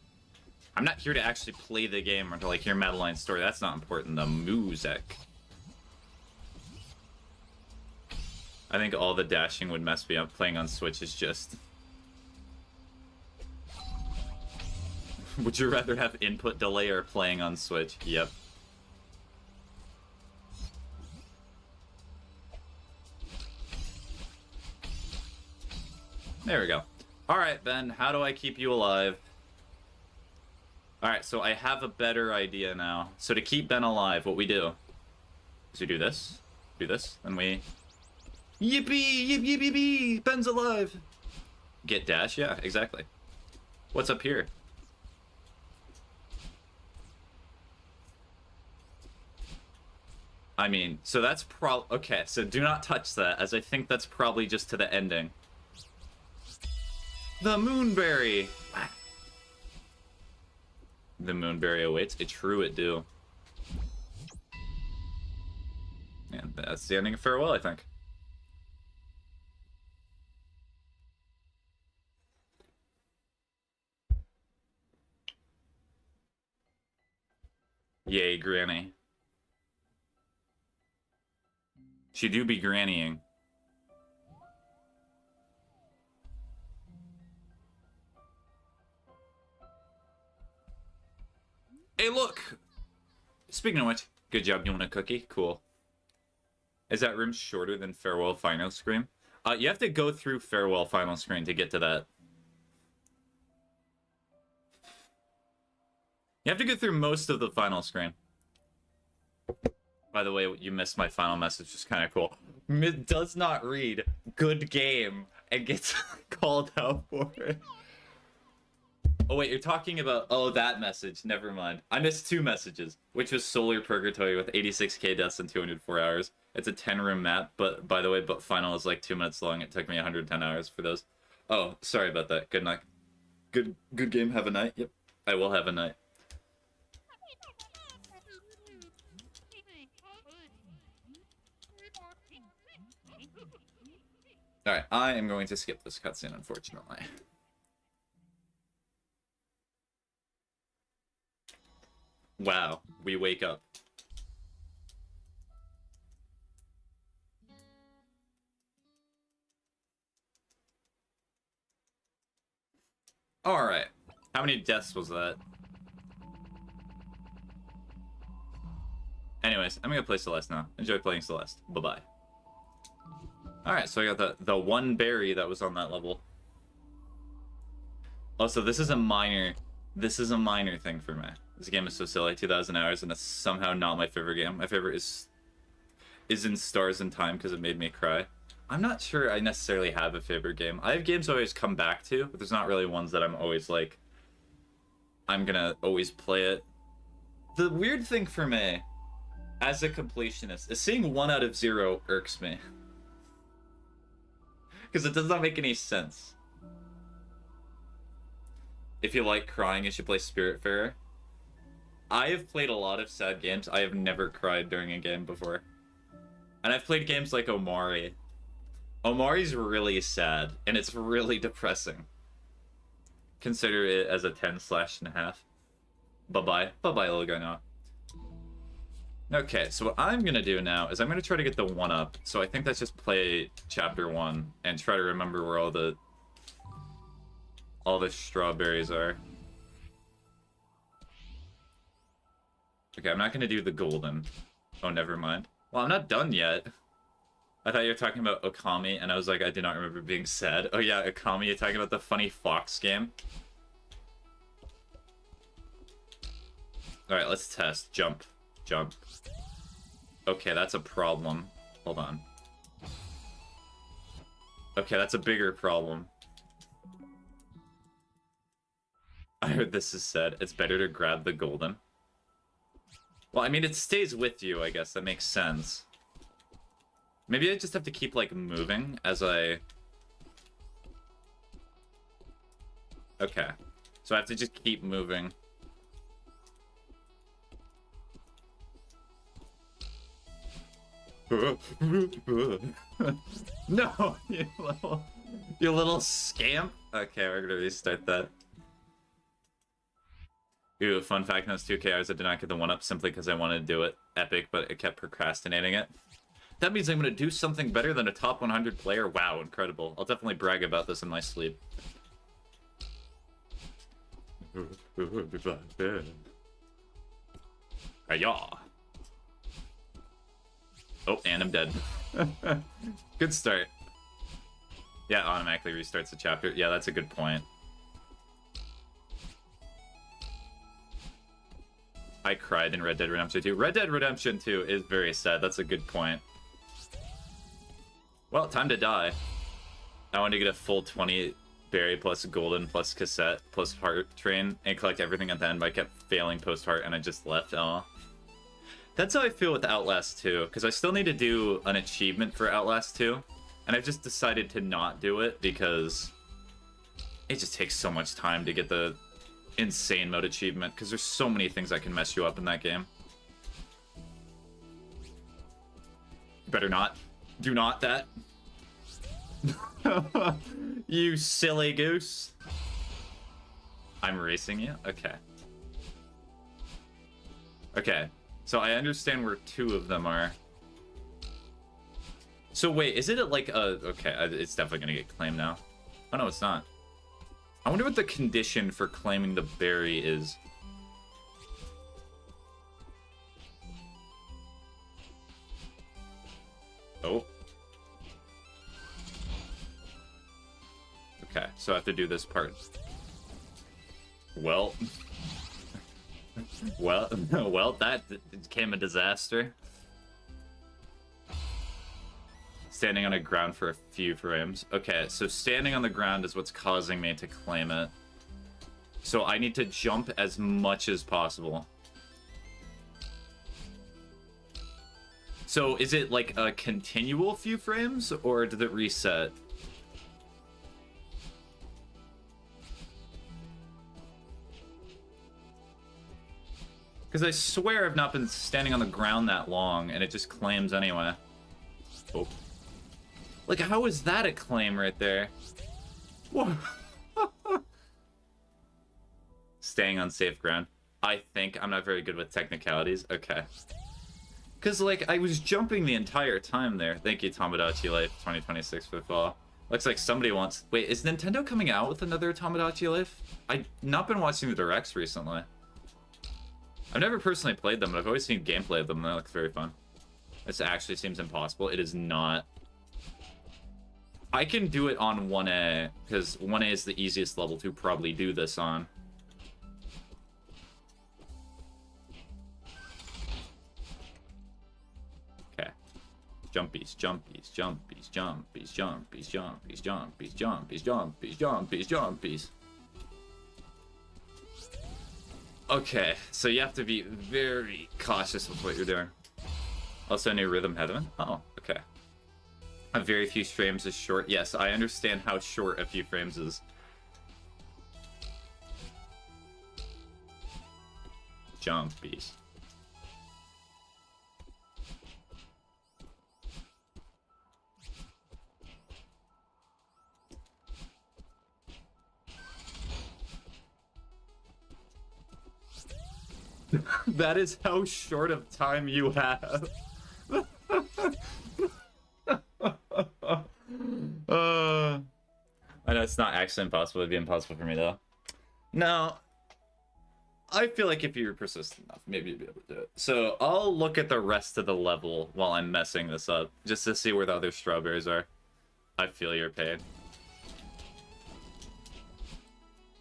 I'm not here to actually play the game or to, like, hear Madeline's story. That's not important. The music. I think all the dashing would mess me up. Playing on Switch is just... Would you rather have input delay or playing on Switch? Yep. There we go. Alright, Ben, how do I keep you alive? Alright, so I have a better idea now. So to keep Ben alive, what we do is we do this, and we... Yippee! Yip yip yip yip! Ben's alive! Get dash? Yeah, exactly. What's up here? I mean, so that's okay, so do not touch that, as I think that's probably just to the ending. The Moonberry! The Moonberry awaits. It true it do. And that's the ending of Farewell, I think. Yay, Granny. She do be grannying. Hey, look! Speaking of which, good job, you want a cookie? Cool. Is that room shorter than Farewell Final Screen? You have to go through Farewell Final Screen to get to that. You have to go through most of the final screen. By the way, you missed my final message, which is kind of cool. It does not read, good game, and gets called out for it. Oh wait, you're talking about, oh, that message, never mind. I missed 2 messages, which was Solar Purgatory with 86k deaths in 204 hours. It's a 10-room map, but by the way, but final is like 2 minutes long. It took me 110 hours for those. Oh, sorry about that. Good night. Good game, have a night. Yep, I will have a night. Alright, I am going to skip this cutscene, unfortunately. Wow, we wake up. Alright, how many deaths was that? Anyways, I'm gonna play Celeste now. Enjoy playing Celeste. Bye-bye. Alright, so I got the one berry that was on that level. Also, this is a minor thing for me. This game is so silly, 2,000 hours, and it's somehow not my favorite game. My favorite is in Stars in Time because it made me cry. I'm not sure I necessarily have a favorite game. I have games I always come back to, but there's not really ones that I'm always like, I'm gonna always play it. The weird thing for me, as a completionist, is seeing 1 out of 0 irks me. Because it does not make any sense. If you like crying, you should play Spiritfarer. I have played a lot of sad games. I have never cried during a game before. And I've played games like Omari. Omari's really sad, and it's really depressing. Consider it as a 10/5. Bye-bye. Bye-bye, little guy now. Okay, so what I'm gonna do now is I'm gonna try to get the 1-up. So I think that's just play chapter 1 and try to remember where all the strawberries are. Okay, I'm not gonna do the golden. Oh, never mind. Well, I'm not done yet. I thought you were talking about Okami, and I was like, I do not remember being sad. Oh yeah, Okami, you're talking about the funny fox game? Alright, let's test. Jump. Jump. Okay, that's a problem. Hold on. Okay, that's a bigger problem. I heard this is said. It's better to grab the golden. Well, I mean, it stays with you, I guess. That makes sense. Maybe I just have to keep, like, moving as I... Okay. So I have to just keep moving. No! You little scamp! Okay, we're gonna restart that. Ooh, fun fact, in those 2K hours I did not get the 1-up simply because I wanted to do it epic, but it kept procrastinating it. That means I'm going to do something better than a top 100 player? Wow, incredible. I'll definitely brag about this in my sleep. Hiya. Oh, and I'm dead. Good start. Yeah, automatically restarts the chapter. Yeah, that's a good point. I cried in Red Dead Redemption 2. Red Dead Redemption 2 is very sad. That's a good point. Well, time to die. I want to get a full 20 berry plus golden plus cassette plus heart train and collect everything at the end, but I kept failing post heart and I just left. Aw. That's how I feel with Outlast 2, because I still need to do an achievement for Outlast 2, and I've just decided to not do it because it just takes so much time to get the insane mode achievement, because there's so many things that can mess you up in that game. Better not. Do not that. You silly goose. I'm racing you? Okay. Okay. So I understand where 2 of them are. So wait, is it like a... Okay, it's definitely gonna get claimed now. Oh no, it's not. I wonder what the condition for claiming the berry is. Oh. Okay, so I have to do this part. Well. Well, that became a disaster. Standing on the ground for a few frames. Okay, so standing on the ground is what's causing me to claim it. So I need to jump as much as possible. So is it like a continual few frames, or did it reset? Because I swear I've not been standing on the ground that long, and it just claims anyway. Oh. Like, how is that a claim right there? Whoa. Staying on safe ground. I think I'm not very good with technicalities. Okay. Because, like, I was jumping the entire time there. Thank you, Tomodachi Life 2026 for the fall. Looks like somebody wants... Wait, is Nintendo coming out with another Tomodachi Life? I've not been watching the directs recently. I've never personally played them, but I've always seen gameplay of them. That looks very fun. This actually seems impossible. It is not. I can do it on 1A, because 1A is the easiest level to probably do this on. Okay. Jumpies, jumpies, jumpies, jumpies, jumpies, jumpies, jumpies, jumpies, jumpies, jumpies, jumpies. Okay, so you have to be very cautious with what you're doing. Also, new rhythm heaven. Oh, okay. A very few frames is short. Yes, I understand how short a few frames is. Jumpies. That is how short of time you have. I know it's not actually impossible. It'd be impossible for me, though. No. I feel like if you're persistent enough, maybe you'd be able to do it. So I'll look at the rest of the level while I'm messing this up, just to see where the other strawberries are. I feel your pain.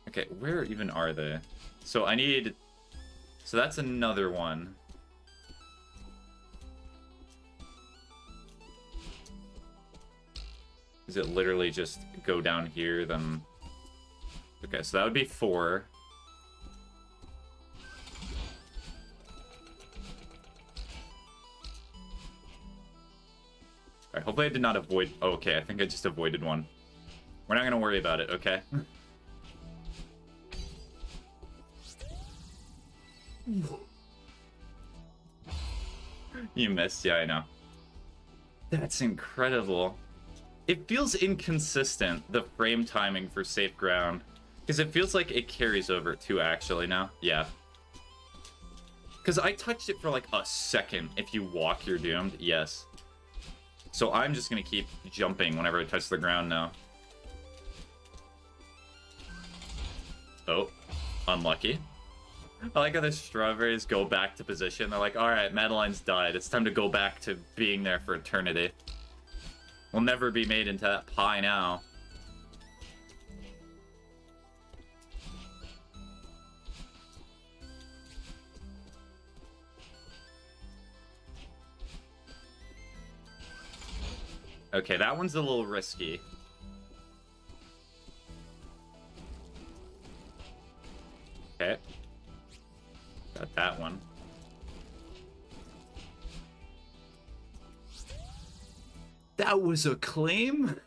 Okay, where even are they? So I need... So that's another one. Is it literally just go down here, then... Okay, so that would be 4. Alright, hopefully I did not avoid... Oh, okay, I think I just avoided one. We're not gonna worry about it, okay? You missed, yeah, I know. That's incredible. It feels inconsistent, the frame timing for safe ground. Because it feels like it carries over too, actually, now. Yeah. Because I touched it for like a second. If you walk, you're doomed. Yes. So I'm just going to keep jumping whenever I touch the ground now. Oh. Unlucky. I like how the strawberries go back to position. They're like, alright, Madeline's died. It's time to go back to being there for eternity. We'll never be made into that pie now. Okay, that one's a little risky. Okay. Got that one. That was a claim?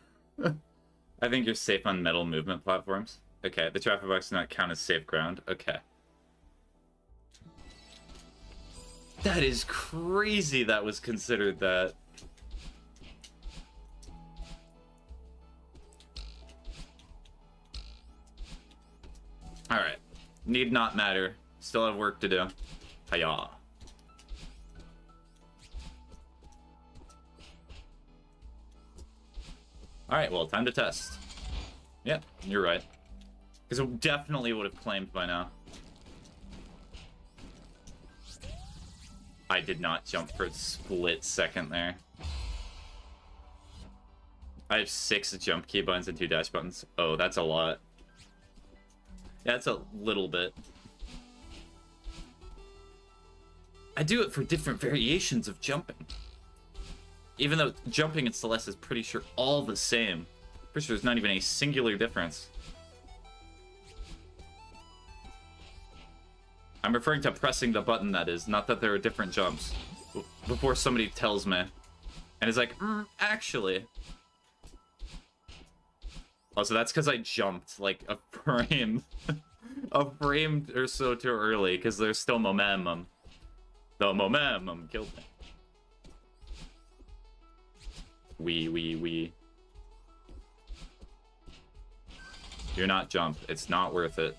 I think you're safe on metal movement platforms. Okay, the traffic box does not count as safe ground. Okay. That is crazy that was considered that. Alright. Need not matter. Still have work to do. Hiya. Alright, well, time to test. Yep, you're right. Because it definitely would have claimed by now. I did not jump for a split second there. I have 6 jump key buttons and 2 dash buttons. Oh, that's a lot. Yeah, that's a little bit. I do it for different variations of jumping. Even though jumping in Celeste is pretty sure all the same. Pretty sure there's not even a singular difference. I'm referring to pressing the button, that is, not that there are different jumps. Before somebody tells me. And it's like, actually. Oh, so that's because I jumped, like, a frame. A frame or so too early, because there's still momentum. The momentum killed me. Wee. Do not jump. It's not worth it.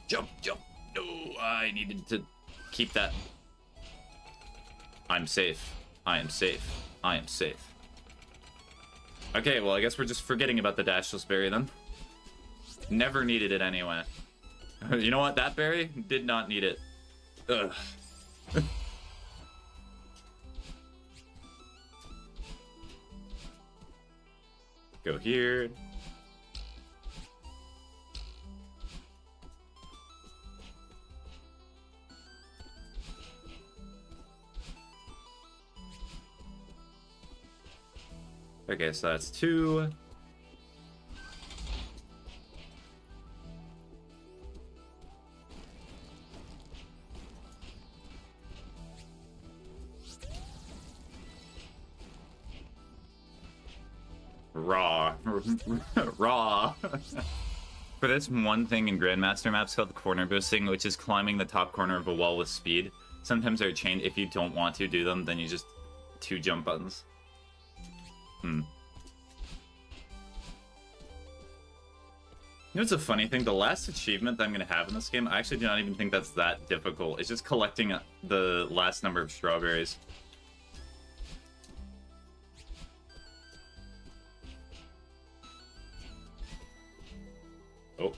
Jump. No, I needed to keep that. I'm safe. I am safe. Okay, well, I guess we're just forgetting about the dashless berry then. Never needed it anyway. You know what? That berry did not need it. Ugh. Go here. Okay, so that's 2. Raw. Raw. For this one thing in Grandmaster maps called corner boosting, which is climbing the top corner of a wall with speed, sometimes they're chained. If you don't want to do them, then you just 2 jump buttons. You know what's a funny thing? The last achievement that I'm going to have in this game, I actually do not even think that's that difficult. It's just collecting the last number of strawberries. Oh.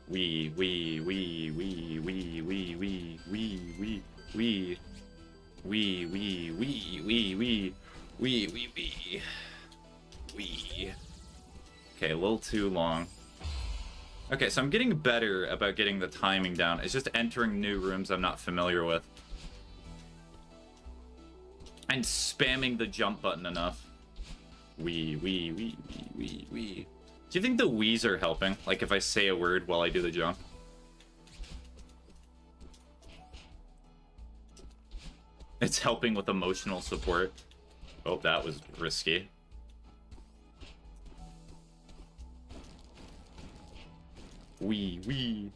Wee. Okay, a little too long. Okay, so I'm getting better about getting the timing down. It's just entering new rooms I'm not familiar with. And spamming the jump button enough. Wee. Do you think the wees are helping? Like if I say a word while I do the jump? It's helping with emotional support. Oh, that was risky. Wee.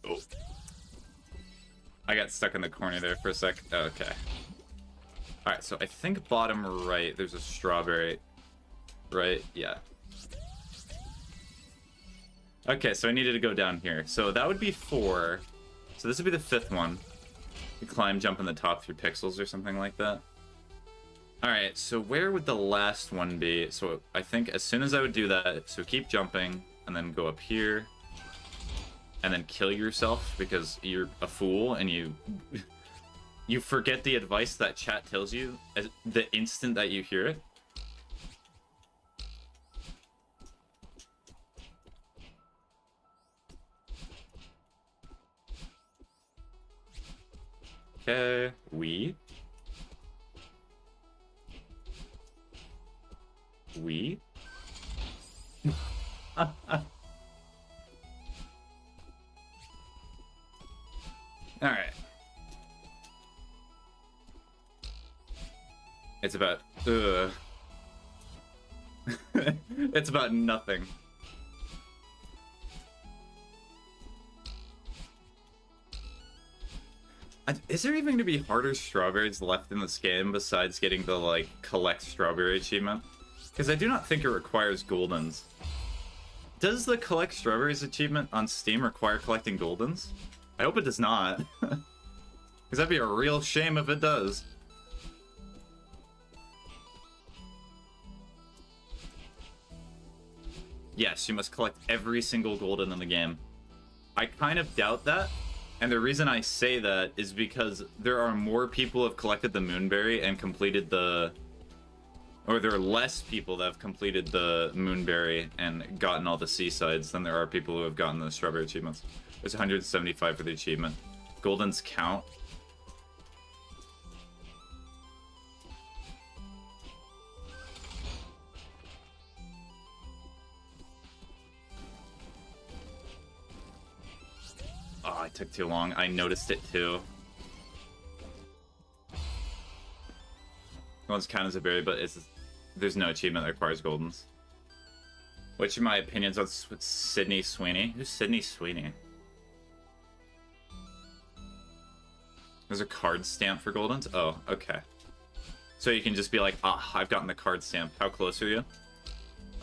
Oh. I got stuck in the corner there for a sec. Okay. Alright, so I think bottom right, there's a strawberry. Right? Yeah. Okay, so I needed to go down here. So that would be 4. So this would be the 5th one. You climb, jump in the top through pixels or something like that. Alright, so where would the last one be? So I think as soon as I would do that, so keep jumping, and then go up here. And then kill yourself because you're a fool and you forget the advice that chat tells you the instant that you hear it. Okay, we. Alright. It's about... It's about nothing. Is there even going to be harder strawberries left in this game besides getting the, like, collect strawberry achievement? Because I do not think it requires goldens. Does the collect strawberries achievement on Steam require collecting goldens? I hope it does not. Because that'd be a real shame if it does. Yes, you must collect every single golden in the game. I kind of doubt that. And the reason I say that is because there are more people who have collected the Moonberry and completed the... Or there are less people that have completed the Moonberry and gotten all the Seasides than there are people who have gotten the Strawberry achievements. There's 175 for the achievement. Goldens count. Oh, it took too long. I noticed it too. Goldens count as a berry, but there's no achievement that requires goldens. Which, in my opinion, is with Sydney Sweeney. Who's Sydney Sweeney? There's a card stamp for goldens? Oh, okay. So you can just be like, I've gotten the card stamp. How close are you?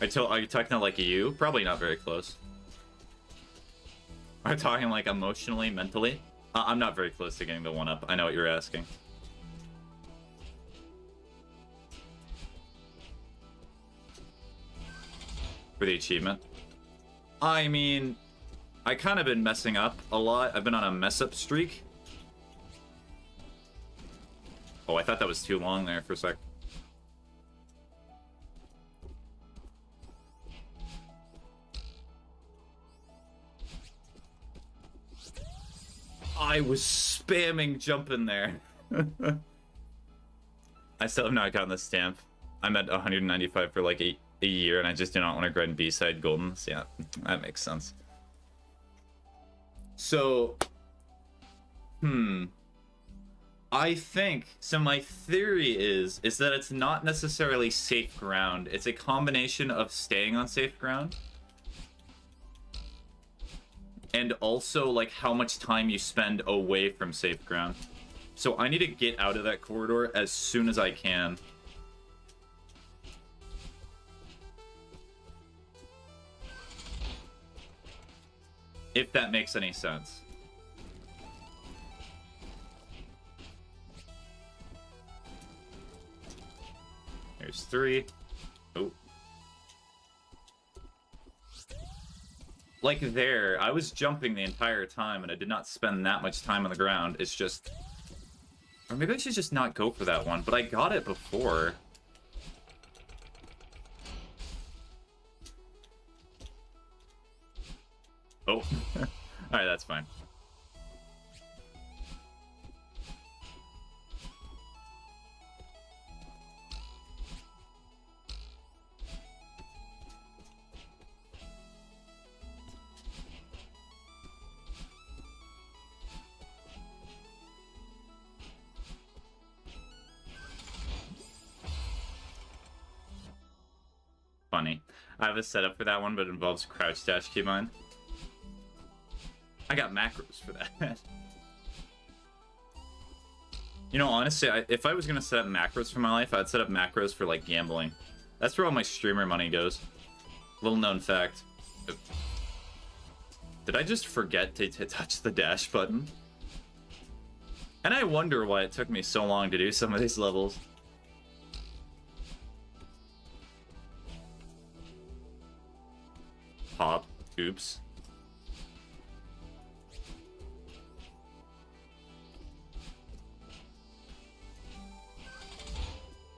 Are you talking to, like, you? Probably not very close. Are you talking, like, emotionally, mentally? I'm not very close to getting the 1-up. I know what you're asking. For the achievement? I mean, I kind of been messing up a lot. I've been on a mess-up streak. Oh, I thought that was too long there for a sec. I was spamming jumping there. I still have not gotten the stamp. I'm at 195 for like a year, and I just do not want to grind B-side golden. So yeah, that makes sense. So, I think, so my theory is that it's not necessarily safe ground. It's a combination of staying on safe ground and also like how much time you spend away from safe ground. So I need to get out of that corridor as soon as I can. If that makes any sense. There's 3. Oh. Like there, I was jumping the entire time and I did not spend that much time on the ground. It's just... Or maybe I should just not go for that one, but I got it before. Oh. Alright, that's fine. Funny. I have a setup for that one, but it involves crouch dash keybind. I got macros for that. You know, honestly, if I was going to set up macros for my life, I'd set up macros for, like, gambling. That's where all my streamer money goes. Little known fact. Did I just forget to touch the dash button? And I wonder why it took me so long to do some of these levels. Pop. Oops.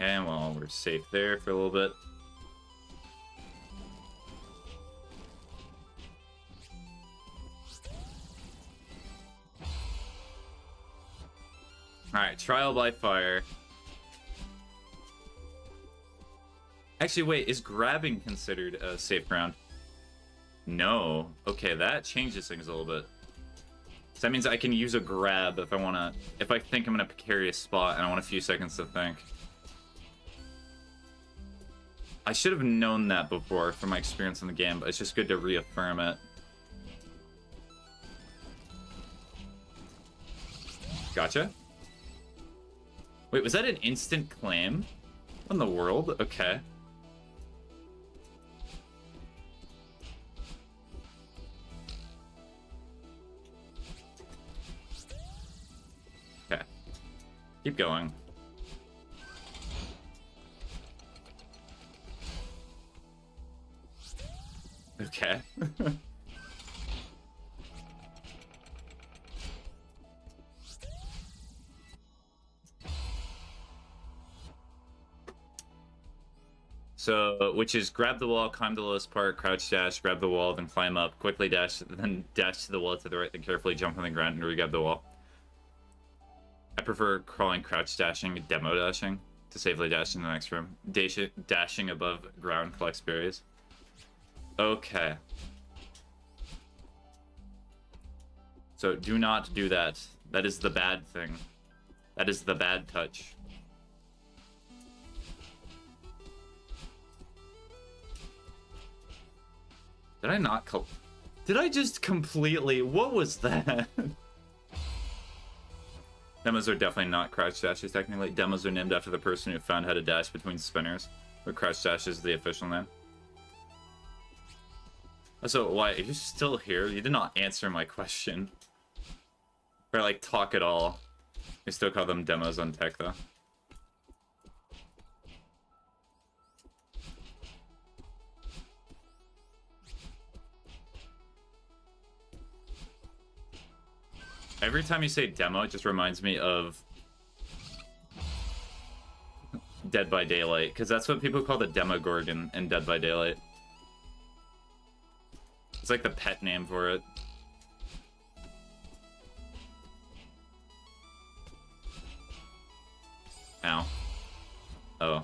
And well, we're safe there for a little bit. Alright, trial by fire. Actually, wait, is grabbing considered a safe ground? No. Okay, that changes things a little bit. So that means I can use a grab if I want to... If I think I'm in a precarious spot and I want a few seconds to think. I should have known that before from my experience in the game, but it's just good to reaffirm it. Gotcha. Wait, was that an instant claim? What in the world? Okay. Okay. Keep going. Okay. So, which is grab the wall, climb the lowest part, crouch dash, grab the wall, then climb up, quickly dash, then dash to the wall to the right, then carefully jump on the ground and re-grab the wall. I prefer crawling, crouch dashing, demo dashing to safely dash in the next room. Dashing above ground collects berries. Okay. So do not do that. That is the bad thing. That is the bad touch. Did I not Did I just completely... What was that? Demos are definitely not crouch dashes, technically. Demos are named after the person who found how to dash between spinners. But crouch dash is the official name. So, why? Are you still here? You did not answer my question. Or, like, talk at all. We still call them demos on tech, though. Every time you say demo, it just reminds me of Dead by Daylight, because that's what people call the Demogorgon in Dead by Daylight. It's like the pet name for it. Ow. Oh.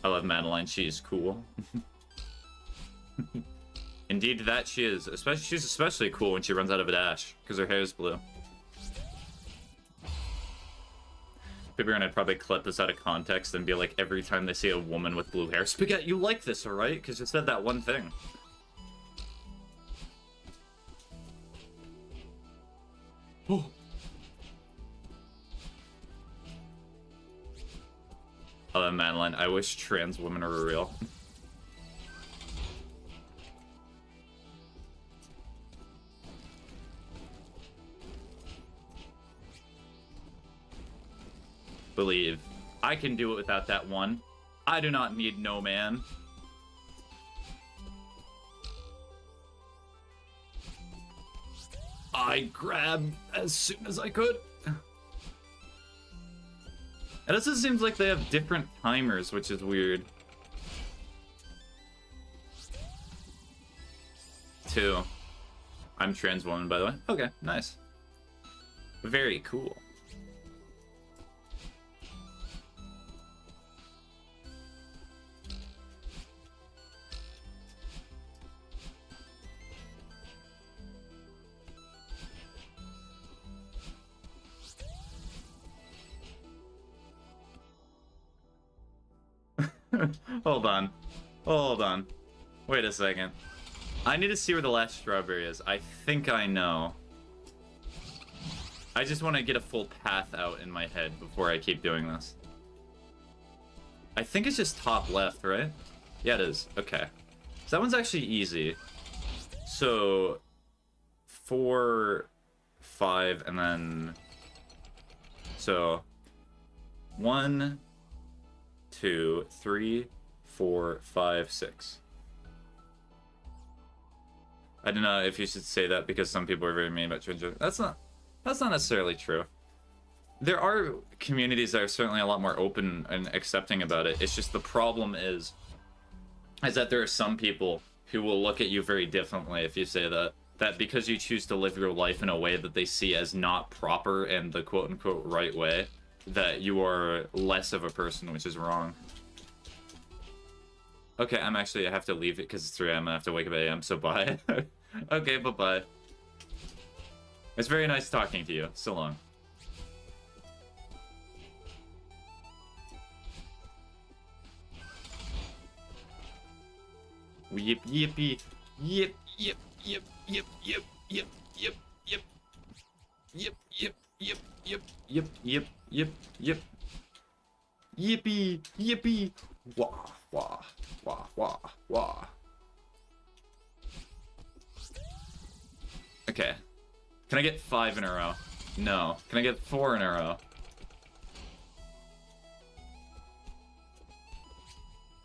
I love Madeline. She is cool. Indeed, that she is. She's especially cool when she runs out of a dash, because her hair is blue. People are gonna probably clip this out of context and be like, every time they see a woman with blue hair, Spaghetti, you like this, alright? Because you said that one thing. Oh. I love Madeline. I wish trans women were real. Believe. I can do it without that one. I do not need no man. I grabbed as soon as I could. It also seems like they have different timers, which is weird. 2. I'm trans woman, by the way. Okay, nice. Very cool. Hold on. Hold on. Wait a second. I need to see where the last strawberry is. I think I know. I just want to get a full path out in my head before I keep doing this. I think it's just top left, right? Yeah, it is. Okay. So that one's actually easy. So 4, 5, and then... So 1, 2, 3, 4, 5, 6. I don't know if you should say that because some people are very mean about transgender. That's not necessarily true. There are communities that are certainly a lot more open and accepting about it. It's just the problem is that there are some people who will look at you very differently if you say that. That because you choose to live your life in a way that they see as not proper and the quote-unquote right way, that you are less of a person, which is wrong. Okay, I have to leave it because it's 3 a.m. I have to wake up at 8 a.m., so bye. Okay, bye-bye. It's very nice talking to you. So long. Yip, yippee. Yip, yip, yip, yip, yip, yip, yip, yip. Yip, yip, yip, yip, yip, yip, yip, yip. Yippee, yippee. Wah, wah, wah, wah, wah. Okay. Can I get 5 in a row? No. Can I get 4 in a row?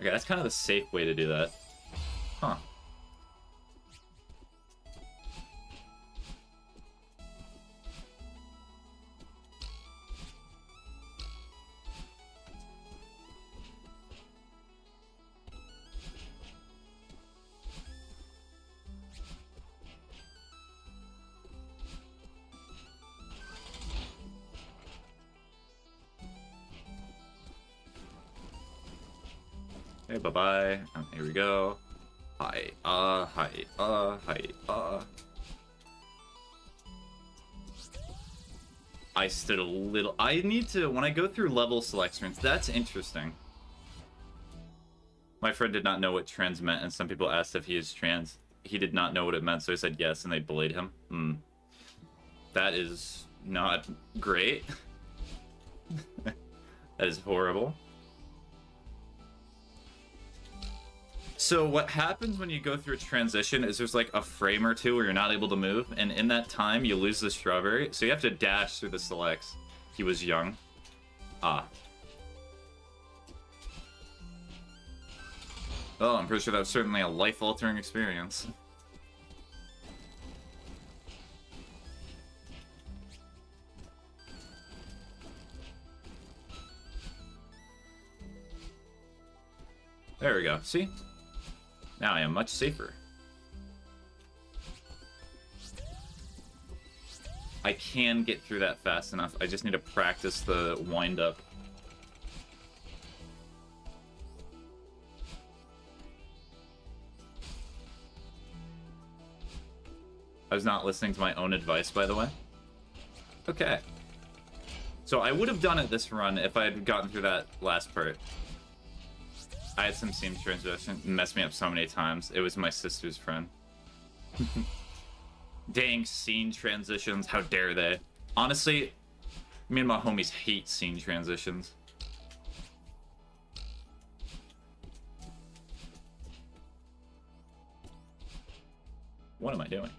Okay, that's kind of the safe way to do that. Huh. Hey, bye-bye. Here we go. Hi, hi, hi, I stood a little... I need to... When I go through level select screens, that's interesting. My friend did not know what trans meant, and some people asked if he is trans. He did not know what it meant, so he said yes, and they bullied him. That is not great. That is horrible. So what happens when you go through a transition is there's like a frame or two where you're not able to move, and in that time you lose the strawberry, so you have to dash through the selects. He was young. Ah. Oh, I'm pretty sure that was certainly a life-altering experience. There we go. See? Now I am much safer. I can get through that fast enough. I just need to practice the wind-up. I was not listening to my own advice, by the way. Okay. So I would have done it this run if I had gotten through that last part. I had some scene transition messed me up so many times. It was my sister's friend. Dang, scene transitions, how dare they? Honestly, me and my homies hate scene transitions. What am I doing?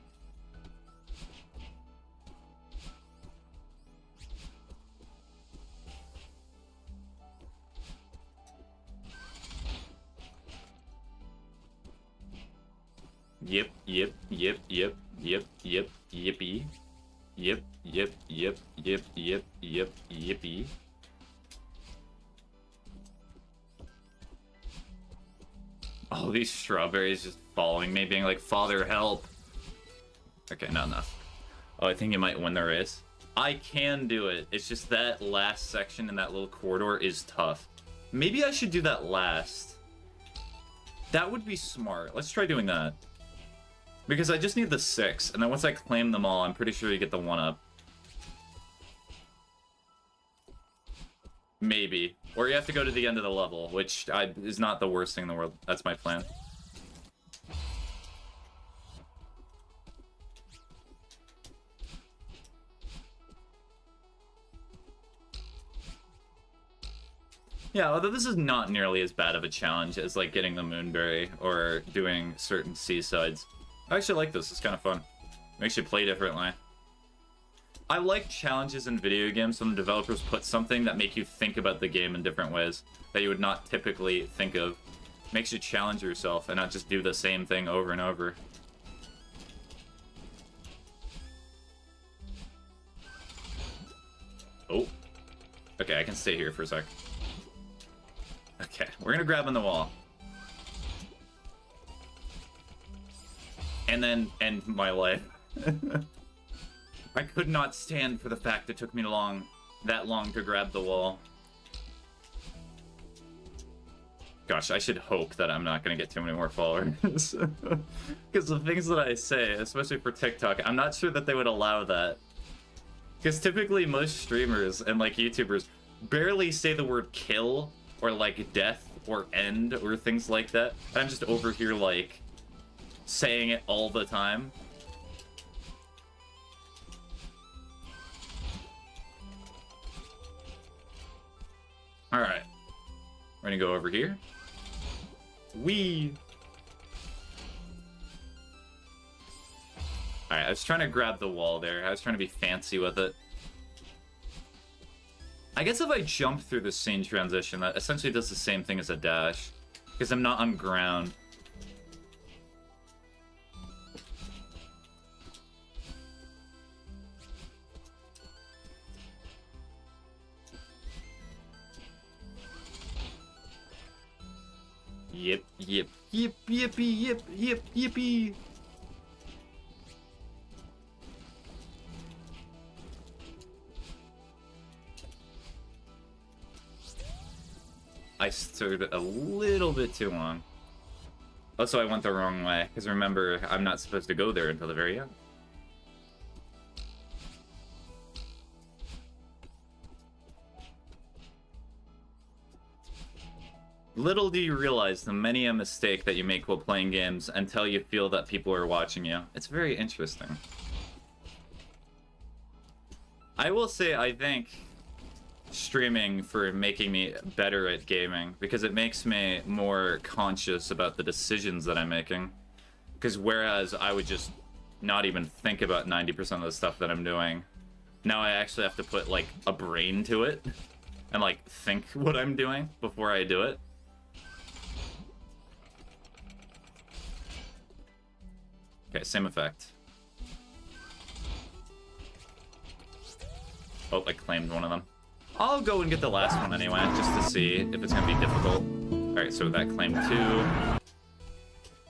Yep, yep, yep, yep, yep, yep, yippee. Yep, yep, yep, yep, yep, yep, yippee. All these strawberries just following me, being like, Father, help. Okay, not enough. Oh, I think you might win the race. I can do it. It's just that last section in that little corridor is tough. Maybe I should do that last. That would be smart. Let's try doing that. Because I just need the 6, and then once I claim them all, I'm pretty sure you get the 1-up. Maybe. Or you have to go to the end of the level, which is not the worst thing in the world. That's my plan. Yeah, although this is not nearly as bad of a challenge as, like, getting the Moonberry or doing certain seasides. I actually like this. It's kind of fun. Makes you play differently. I like challenges in video games when the developers put something that make you think about the game in different ways that you would not typically think of. Makes you challenge yourself and not just do the same thing over and over. Oh. Okay, I can stay here for a sec. Okay, we're gonna grab on the wall. And then end my life. I could not stand for the fact it took me that long to grab the wall. Gosh, I should hope that I'm not going to get too many more followers. Because the things that I say, especially for TikTok, I'm not sure that they would allow that. Because typically most streamers and like YouTubers barely say the word kill or like death or end or things like that. And I'm just over here like saying it all the time. Alright. We're gonna go over here. Whee! Alright, I was trying to grab the wall there. I was trying to be fancy with it. I guess if I jump through the scene transition, that essentially does the same thing as a dash. Because I'm not on ground. Yip, yip, yip, yippee, yip, yip, yippee. I stood a little bit too long. Also, I went the wrong way, because remember, I'm not supposed to go there until the very end. Little do you realize the many a mistake that you make while playing games until you feel that people are watching you. It's very interesting. I will say I thank streaming for making me better at gaming, because it makes me more conscious about the decisions that I'm making. Because whereas I would just not even think about 90% of the stuff that I'm doing, now I actually have to put like a brain to it and like think what I'm doing before I do it. Okay, same effect. Oh, I claimed one of them. I'll go and get the last one anyway, just to see if it's gonna be difficult. Alright, so that claimed 2.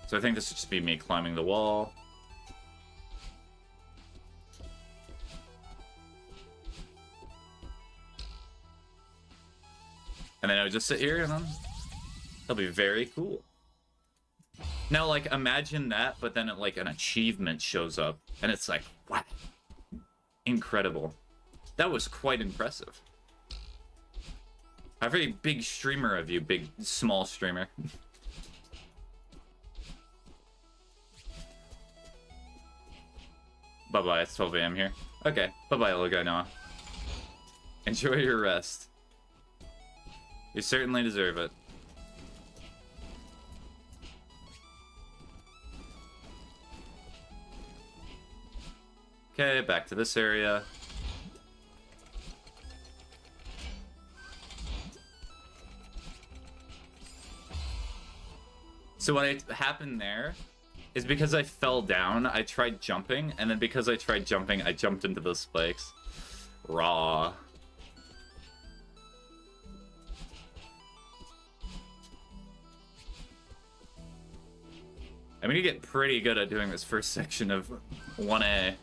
So I think this would just be me climbing the wall. And then I would just sit here and then it'll be very cool. Now, like, imagine that, but then like an achievement shows up and it's like, wow, incredible. That was quite impressive. A very big streamer of you, big, small streamer. Bye-bye, it's 12 AM here. Okay, bye-bye, little guy Noah. Enjoy your rest. You certainly deserve it. Okay, back to this area. So what happened there is because I fell down, I tried jumping, and then because I tried jumping, I jumped into those spikes. Raw. I'm gonna get pretty good at doing this first section of 1A.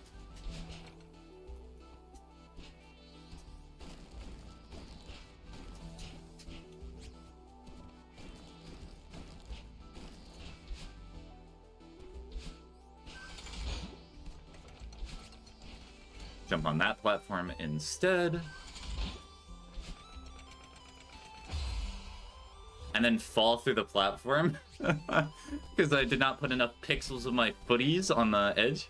Jump on that platform instead. And then fall through the platform. Because I did not put enough pixels of my footies on the edge.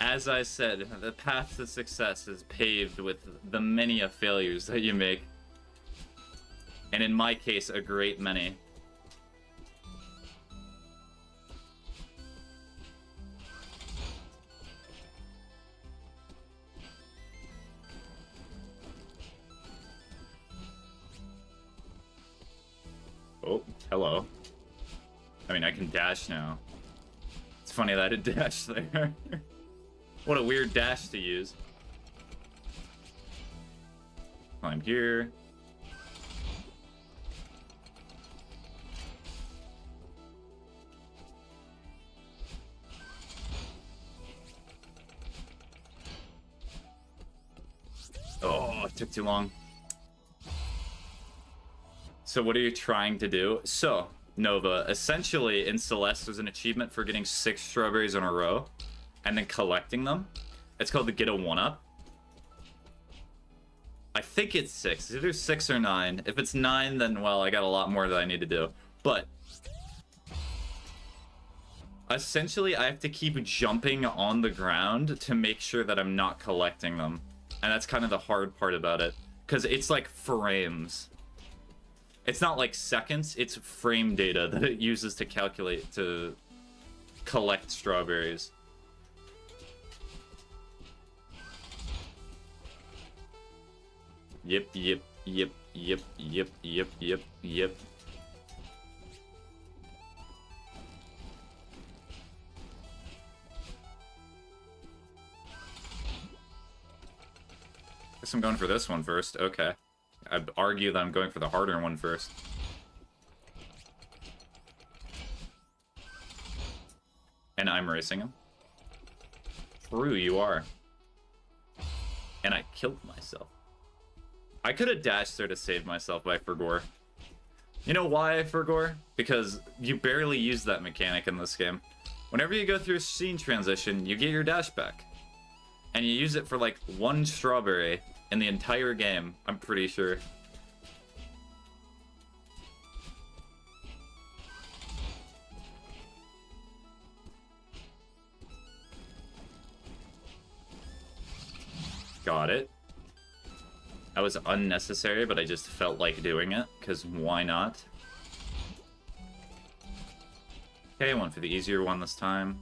As I said, the path to success is paved with the many failures that you make. And in my case, a great many. Oh, hello. I mean, I can dash now. It's funny that I did dash there. What a weird dash to use. Climb here. Oh, it took too long. So what are you trying to do? So, Nova, essentially in Celeste there's an achievement for getting 6 strawberries in a row and then collecting them. It's called the Get a 1-Up. I think it's 6. It's either 6 or 9. If it's 9, then, well, I got a lot more that I need to do. But essentially I have to keep jumping on the ground to make sure that I'm not collecting them. And that's kind of the hard part about it. Because it's like frames. It's not like seconds, it's frame data that it uses to calculate, to collect strawberries. Yep. Guess I'm going for this one first, okay. I'd argue that I'm going for the harder one first. And I'm racing him. True, you are. And I killed myself. I could have dashed there to save myself, but I forgot. You know why I forgot? Because you barely use that mechanic in this game. Whenever you go through a scene transition, you get your dash back. And you use it for like 1 strawberry in the entire game, I'm pretty sure. Got it. That was unnecessary, but I just felt like doing it, because why not? Okay, I went for the easier one this time.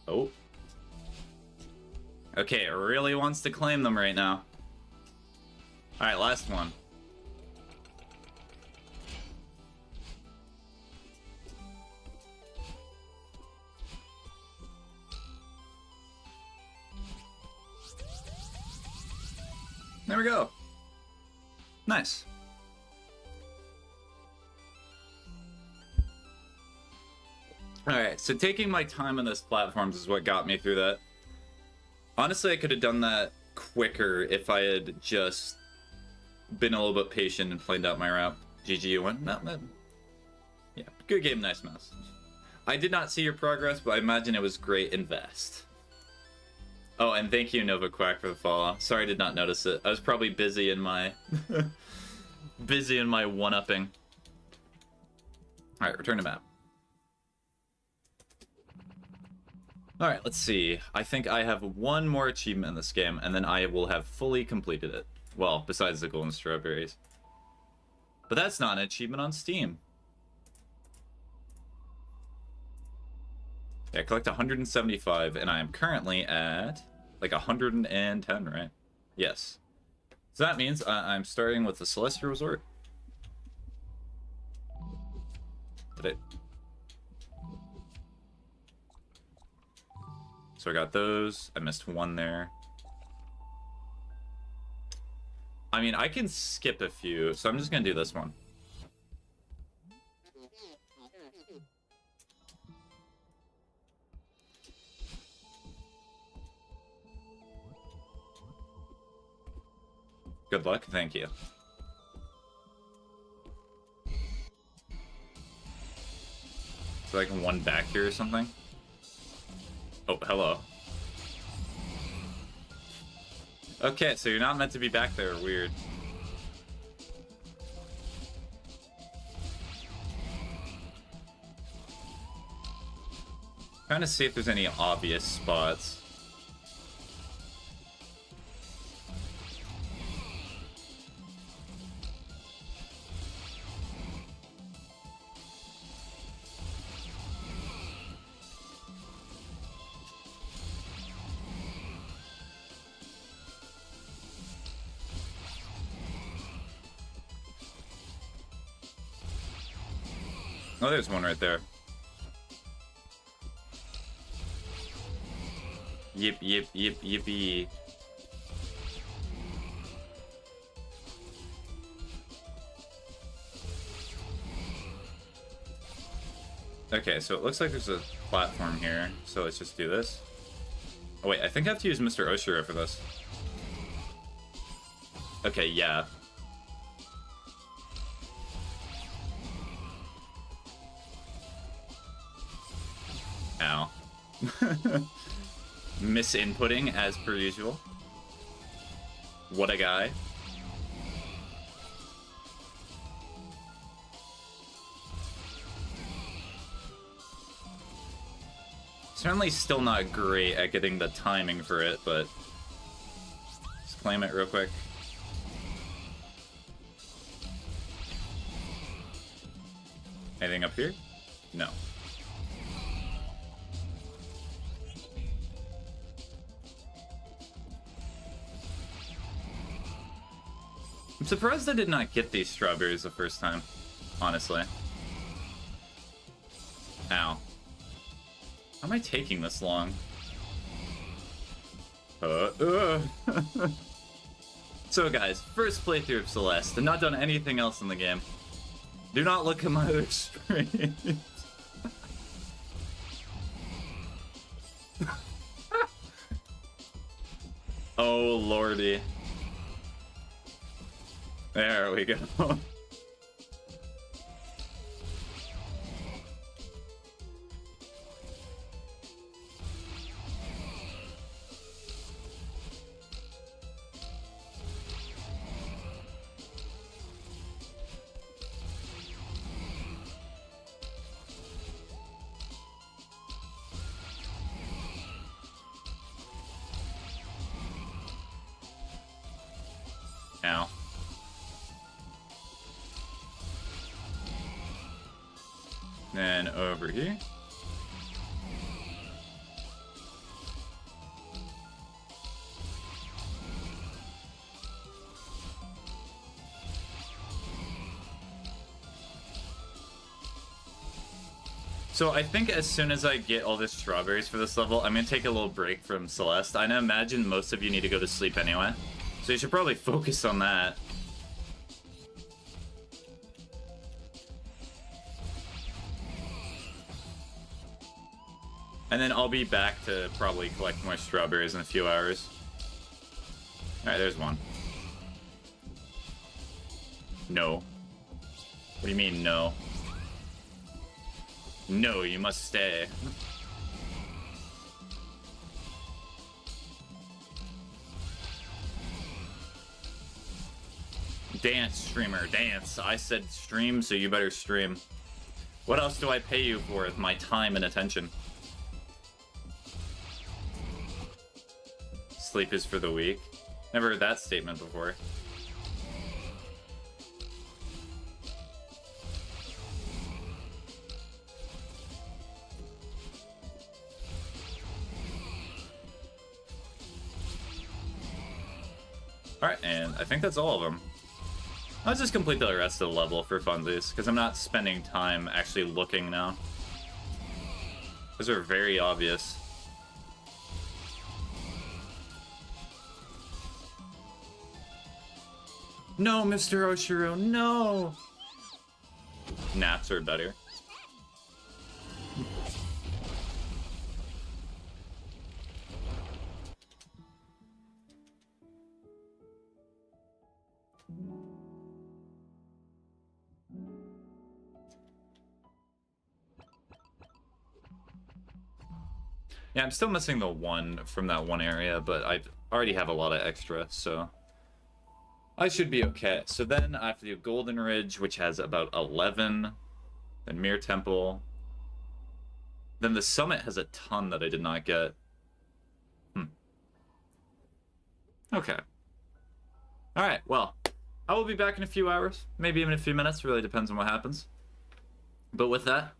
Oh. Okay, it really wants to claim them right now. Alright, last one. There we go. Nice. Alright, so taking my time on those platforms is what got me through that. Honestly, I could have done that quicker if I had just been a little bit patient and planned out my route. GG, you win. No, yeah, good game, nice mouse. I did not see your progress, but I imagine it was great invest. Oh, and thank you, Nova Quack, for the follow. Sorry I did not notice it. I was probably busy in my one-upping. Alright, return to map. Alright, let's see. I think I have one more achievement in this game, and then I will have fully completed it. Well, besides the golden strawberries. But that's not an achievement on Steam. Yeah, collect 175, and I am currently at like 110, right? Yes. So that means I'm starting with the Celestial Resort. Did it? So I got those. I missed one there. I mean, I can skip a few, so I'm just gonna do this one. Good luck, thank you. Is there like one back here or something? Oh, hello. Okay, so you're not meant to be back there, weird. Trying to see if there's any obvious spots. Oh, there's one right there. Yip, yip, yip, yippee. Okay, so it looks like there's a platform here, so let's just do this. Oh wait, I think I have to use Mr. Oshiro for this. Okay, yeah. Ow. Misinputting as per usual. What a guy. Certainly still not great at getting the timing for it, but let's claim it real quick. Anything up here? No. I'm surprised I did not get these strawberries the first time, honestly. Ow. How am I taking this long? So guys, first playthrough of Celeste, and not done anything else in the game. Do not look at my other screen. Oh lordy. There we go. Ow. Then over here. So I think as soon as I get all the strawberries for this level, I'm gonna take a little break from Celeste. I imagine most of you need to go to sleep anyway. So you should probably focus on that. And then I'll be back to probably collect more strawberries in a few hours. Alright, there's one. No. What do you mean, no? No, you must stay. Dance, streamer, dance. I said stream, so you better stream. What else do I pay you for with my time and attention? Sleep is for the weak. Never heard that statement before. Alright, and I think that's all of them. I'll just complete the rest of the level for funsies, because I'm not spending time actually looking now. Those are very obvious. No, Mr. Oshiro, no! Naps are better. Yeah, I'm still missing the one from that one area, but I already have a lot of extra, so I should be okay. So then I have to do Golden Ridge, which has about 11, then Mirror Temple. Then the Summit has a ton that I did not get. Okay. Alright, well, I will be back in a few hours, maybe even a few minutes, really depends on what happens. But with that,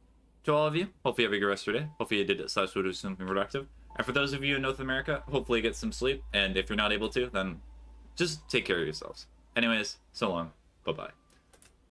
to all of you, hopefully you have a good rest of your day. Hopefully you did it / do something productive. And for those of you in North America, hopefully get some sleep. And if you're not able to, then just take care of yourselves. Anyways, so long. Bye-bye.